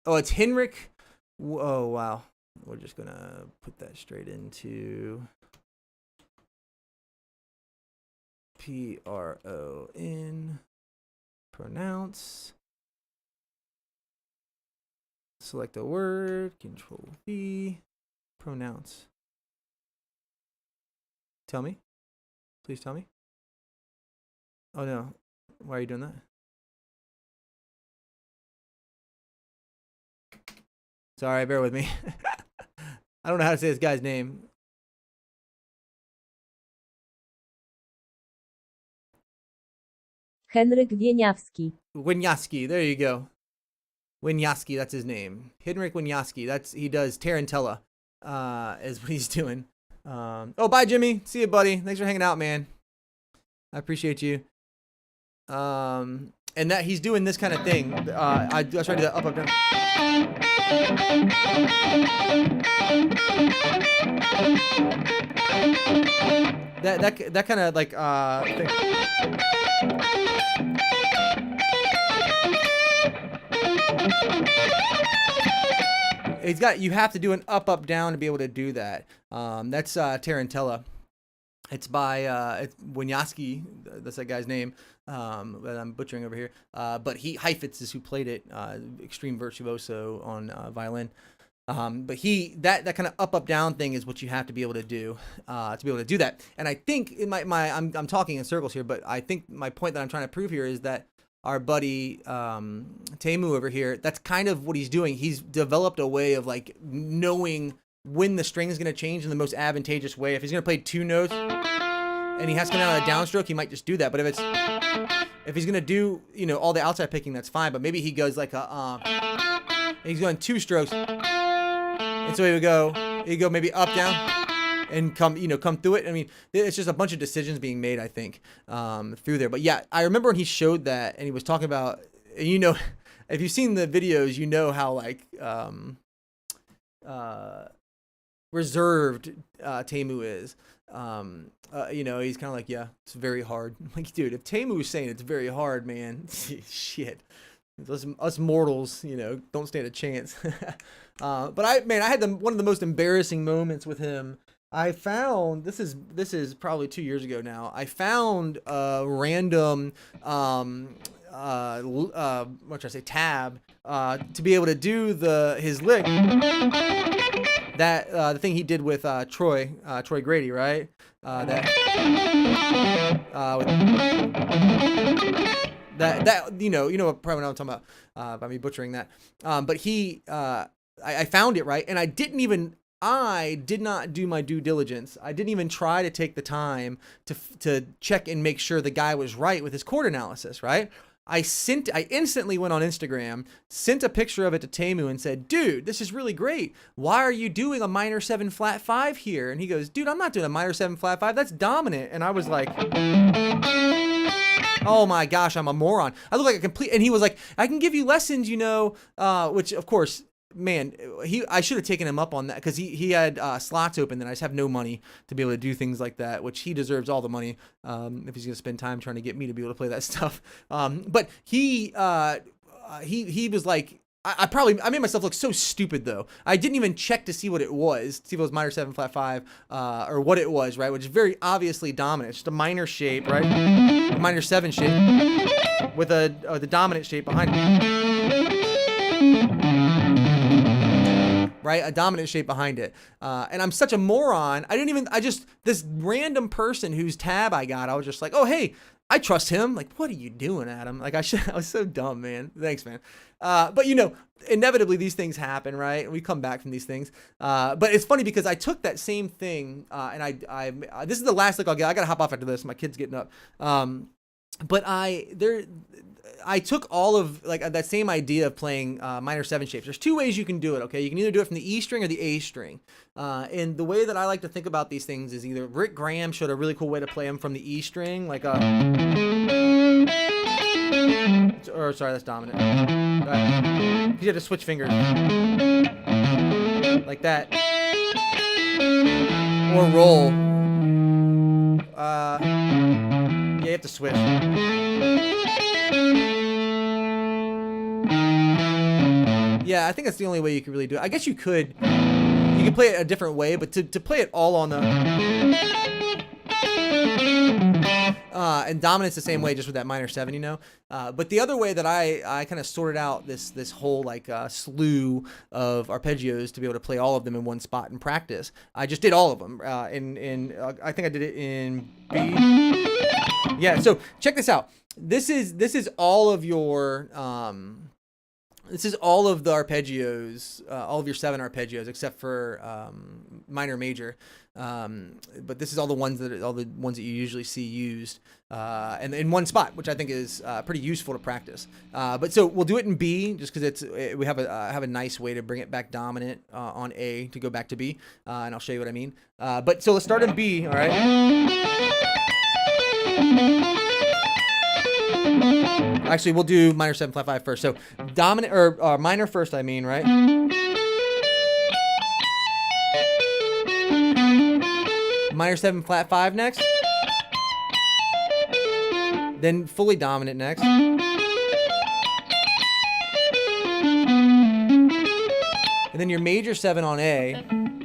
Oh, it's Henrik. Oh, wow. We're just going to put that straight into PRON. Pronounce. Select a word. Control V. Pronounce. Tell me. Please tell me. Oh, no. Why are you doing that? Sorry, bear with me. I don't know how to say this guy's name. Henryk Wieniawski. Wieniawski, there you go. Wieniawski, that's his name. Henryk Wieniawski. He does Tarantella, is what he's doing. Oh, bye, Jimmy. See you, buddy. Thanks for hanging out, man. I appreciate you. And that he's doing this kind of thing. I try to do that up, down. That kind of like thing. you have to do an up, up, down to be able to do that. That's Tarantella. It's by Winiarski. That's that guy's name that I'm butchering over here. But Heifetz is who played it. Extreme virtuoso on violin. But that kind of up, up, down thing is what you have to be able to do that. And I think I'm talking in circles here, but I think my point that I'm trying to prove here is that our buddy Teemu over here, that's kind of what he's doing. He's developed a way of like knowing when the string is going to change in the most advantageous way. If he's going to play 2 notes and he has to come down on a downstroke, he might just do that. But if he's going to do, all the outside picking, that's fine. But maybe he goes like he's going 2 strokes. And so he'd go maybe up, down, and come through it. I mean, it's just a bunch of decisions being made, I think, through there. But yeah, I remember when he showed that and he was talking about, if you've seen the videos, how like, reserved Teemu is. He's kind of like, yeah, it's very hard. I'm like, dude, if Teemu's saying it's very hard, man, shit. Us mortals, don't stand a chance. But I had one of the most embarrassing moments with him. I found this is probably 2 years ago now. I found a random tab to be able to do his lick. That the thing he did with Troy Grady, right? Probably what I'm talking about by me butchering that. But I found it, right, and I did not do my due diligence. I didn't even try to take the time to check and make sure the guy was right with his chord analysis, right? I instantly went on Instagram, sent a picture of it to Teemu and said, dude, this is really great. Why are you doing a minor 7 flat 5 here? And he goes, dude, I'm not doing a minor 7 flat 5. That's dominant. And I was like, oh my gosh, I'm a moron. I look like a complete, and he was like, I can give you lessons, which of course, man, I should have taken him up on that because he had slots open, and I just have no money to be able to do things like that, which he deserves all the money if he's going to spend time trying to get me to be able to play that stuff. But he was like, I made myself look so stupid though. I didn't even check to see what it was, see if it was minor 7 flat 5 or what it was, right? Which is very obviously dominant. It's just a minor shape, right? A minor 7 shape with the dominant shape behind it. Right, a dominant shape behind it, and I'm such a moron. This random person whose tab I got, I was just like, oh hey, I trust him. Like, what are you doing, Adam? Like, I was so dumb, man. Thanks, man. But inevitably these things happen, right? We come back from these things. But it's funny because I took that same thing, and I this is the last lick I'll get. I gotta hop off after this. My kid's getting up. But I took all of like that same idea of playing minor 7 shapes. There's 2 ways you can do it, okay? You can either do it from the E string or the A string. And the way that I like to think about these things is either Rick Graham showed a really cool way to play them from the E string, like sorry, that's dominant. You have to switch fingers like that, or roll. Yeah, you have to switch. Yeah, I think that's the only way you can really do it. I guess you could play it a different way, but to play it all on the and dominant's the same way, just with that minor 7, But the other way that I kind of sorted out this whole like slew of arpeggios to be able to play all of them in one spot in practice. I just did all of them, in I think I did it in B. Yeah, so check this out. This is all of your this is all of the arpeggios, all of your 7 arpeggios except for minor major. But this is all the ones that you usually see used, and in one spot, which I think is pretty useful to practice. But so we'll do it in B, just because we have a nice way to bring it back dominant on A to go back to B, and I'll show you what I mean. But so let's start in B. All right. Actually, we'll do minor 7 flat 5 first. So dominant or minor first, I mean, right? Minor 7 flat 5 next. Then fully dominant next. And and then your major 7 on A, and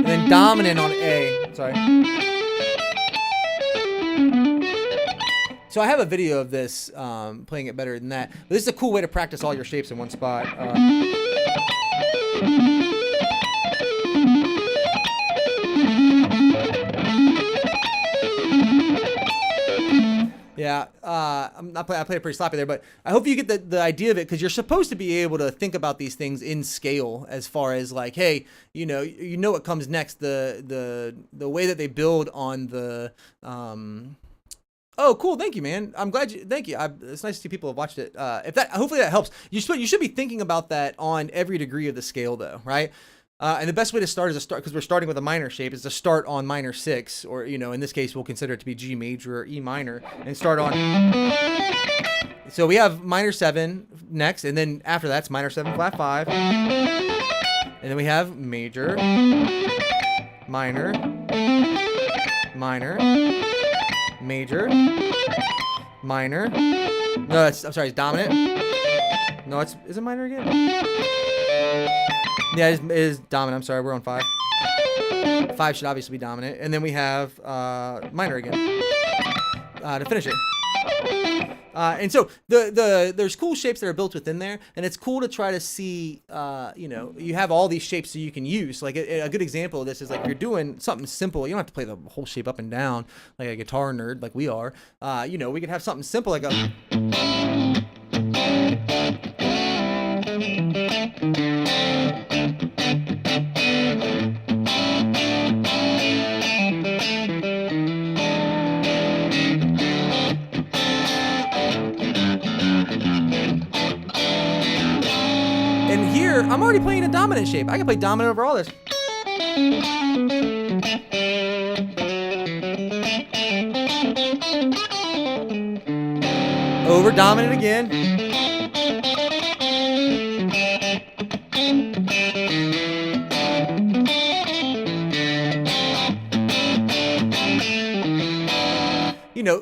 then dominant on A. Sorry. So I have a video of this playing it better than that. But this is a cool way to practice all your shapes in one spot. Yeah, I play it pretty sloppy there, but I hope you get the idea of it, because you're supposed to be able to think about these things in scale, as far as like, hey, you know what comes next, the way that they build on the Oh, cool! Thank you, man. I'm glad you. Thank you. It's nice to see people have watched it. Hopefully that helps. You should be thinking about that on every degree of the scale, though, right? And the best way to start because we're starting with a minor shape, is to start on minor 6, or in this case we'll consider it to be G major or E minor, and start on. So we have minor 7 next, and then after that's minor 7 flat 5, and then we have major, minor, minor, major, minor. No, I'm sorry, it's dominant. No, is it minor again? Yeah, it is dominant. I'm sorry, we're on 5. 5 should obviously be dominant. And then we have minor again to finish it. And so there's cool shapes that are built within there, and it's cool to try to see, you have all these shapes so you can use. Like a good example of this is like, if you're doing something simple, you don't have to play the whole shape up and down like a guitar nerd like we are. We could have something simple like a. And here, I'm already playing a dominant shape. I can play dominant over all this. Over dominant again.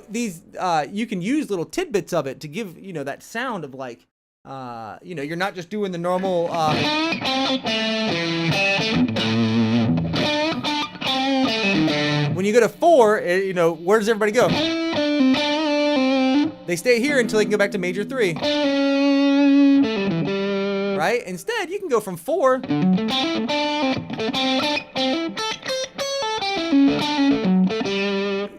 These you can use little tidbits of it to give that sound of like you're not just doing the normal when you go to 4, where does everybody go? They stay here until they can go back to major 3. Right? Instead, you can go from 4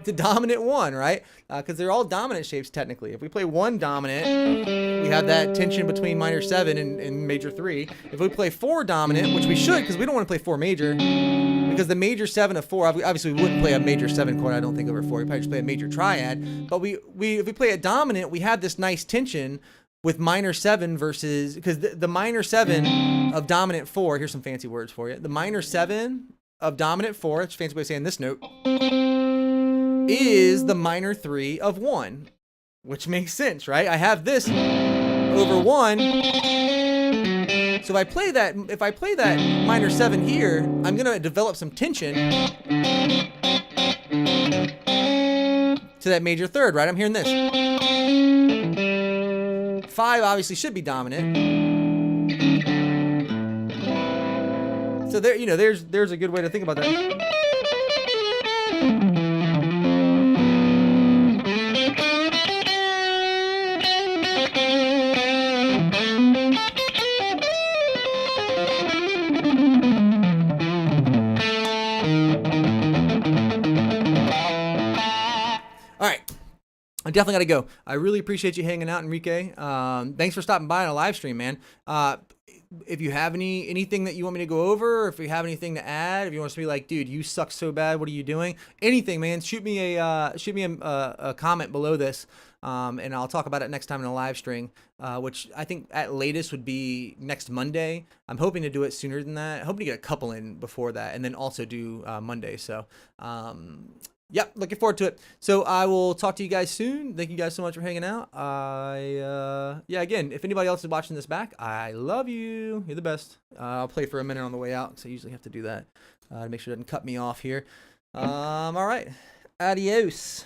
to dominant 1, right? Because they're all dominant shapes technically. If we play 1 dominant, we have that tension between minor 7 and major 3. If we play 4 dominant, which we should, because we don't want to play 4 major, because the major 7 of 4, obviously we wouldn't play a major 7 chord, I don't think, over 4. We probably just play a major triad. But if we play a dominant, we have this nice tension with minor 7 versus, because the minor 7 of dominant 4, here's some fancy words for you. The minor 7 of dominant 4, that's a fancy way of saying this note, is the minor 3 of 1, which makes sense, right? I have this over 1. So if I play that minor 7 here, I'm going to develop some tension to that major 3rd, right? I'm hearing this. 5 obviously should be dominant. So there's a good way to think about that. All right, I definitely got to go. I really appreciate you hanging out, Enrique. Thanks for stopping by on a live stream, man. If you have anything that you want me to go over, or if you have anything to add, if you want to be like, dude, you suck so bad, what are you doing? Anything, man, shoot me a comment below this, and I'll talk about it next time in a live stream, which I think at latest would be next Monday. I'm hoping to do it sooner than that. I'm hoping to get a couple in before that, and then also do Monday. So, yep, looking forward to it. So I will talk to you guys soon. Thank you guys so much for hanging out. Again, if anybody else is watching this back, I love you. You're the best. I'll play for a minute on the way out, so I usually have to do that to make sure it doesn't cut me off here. All right. Adios.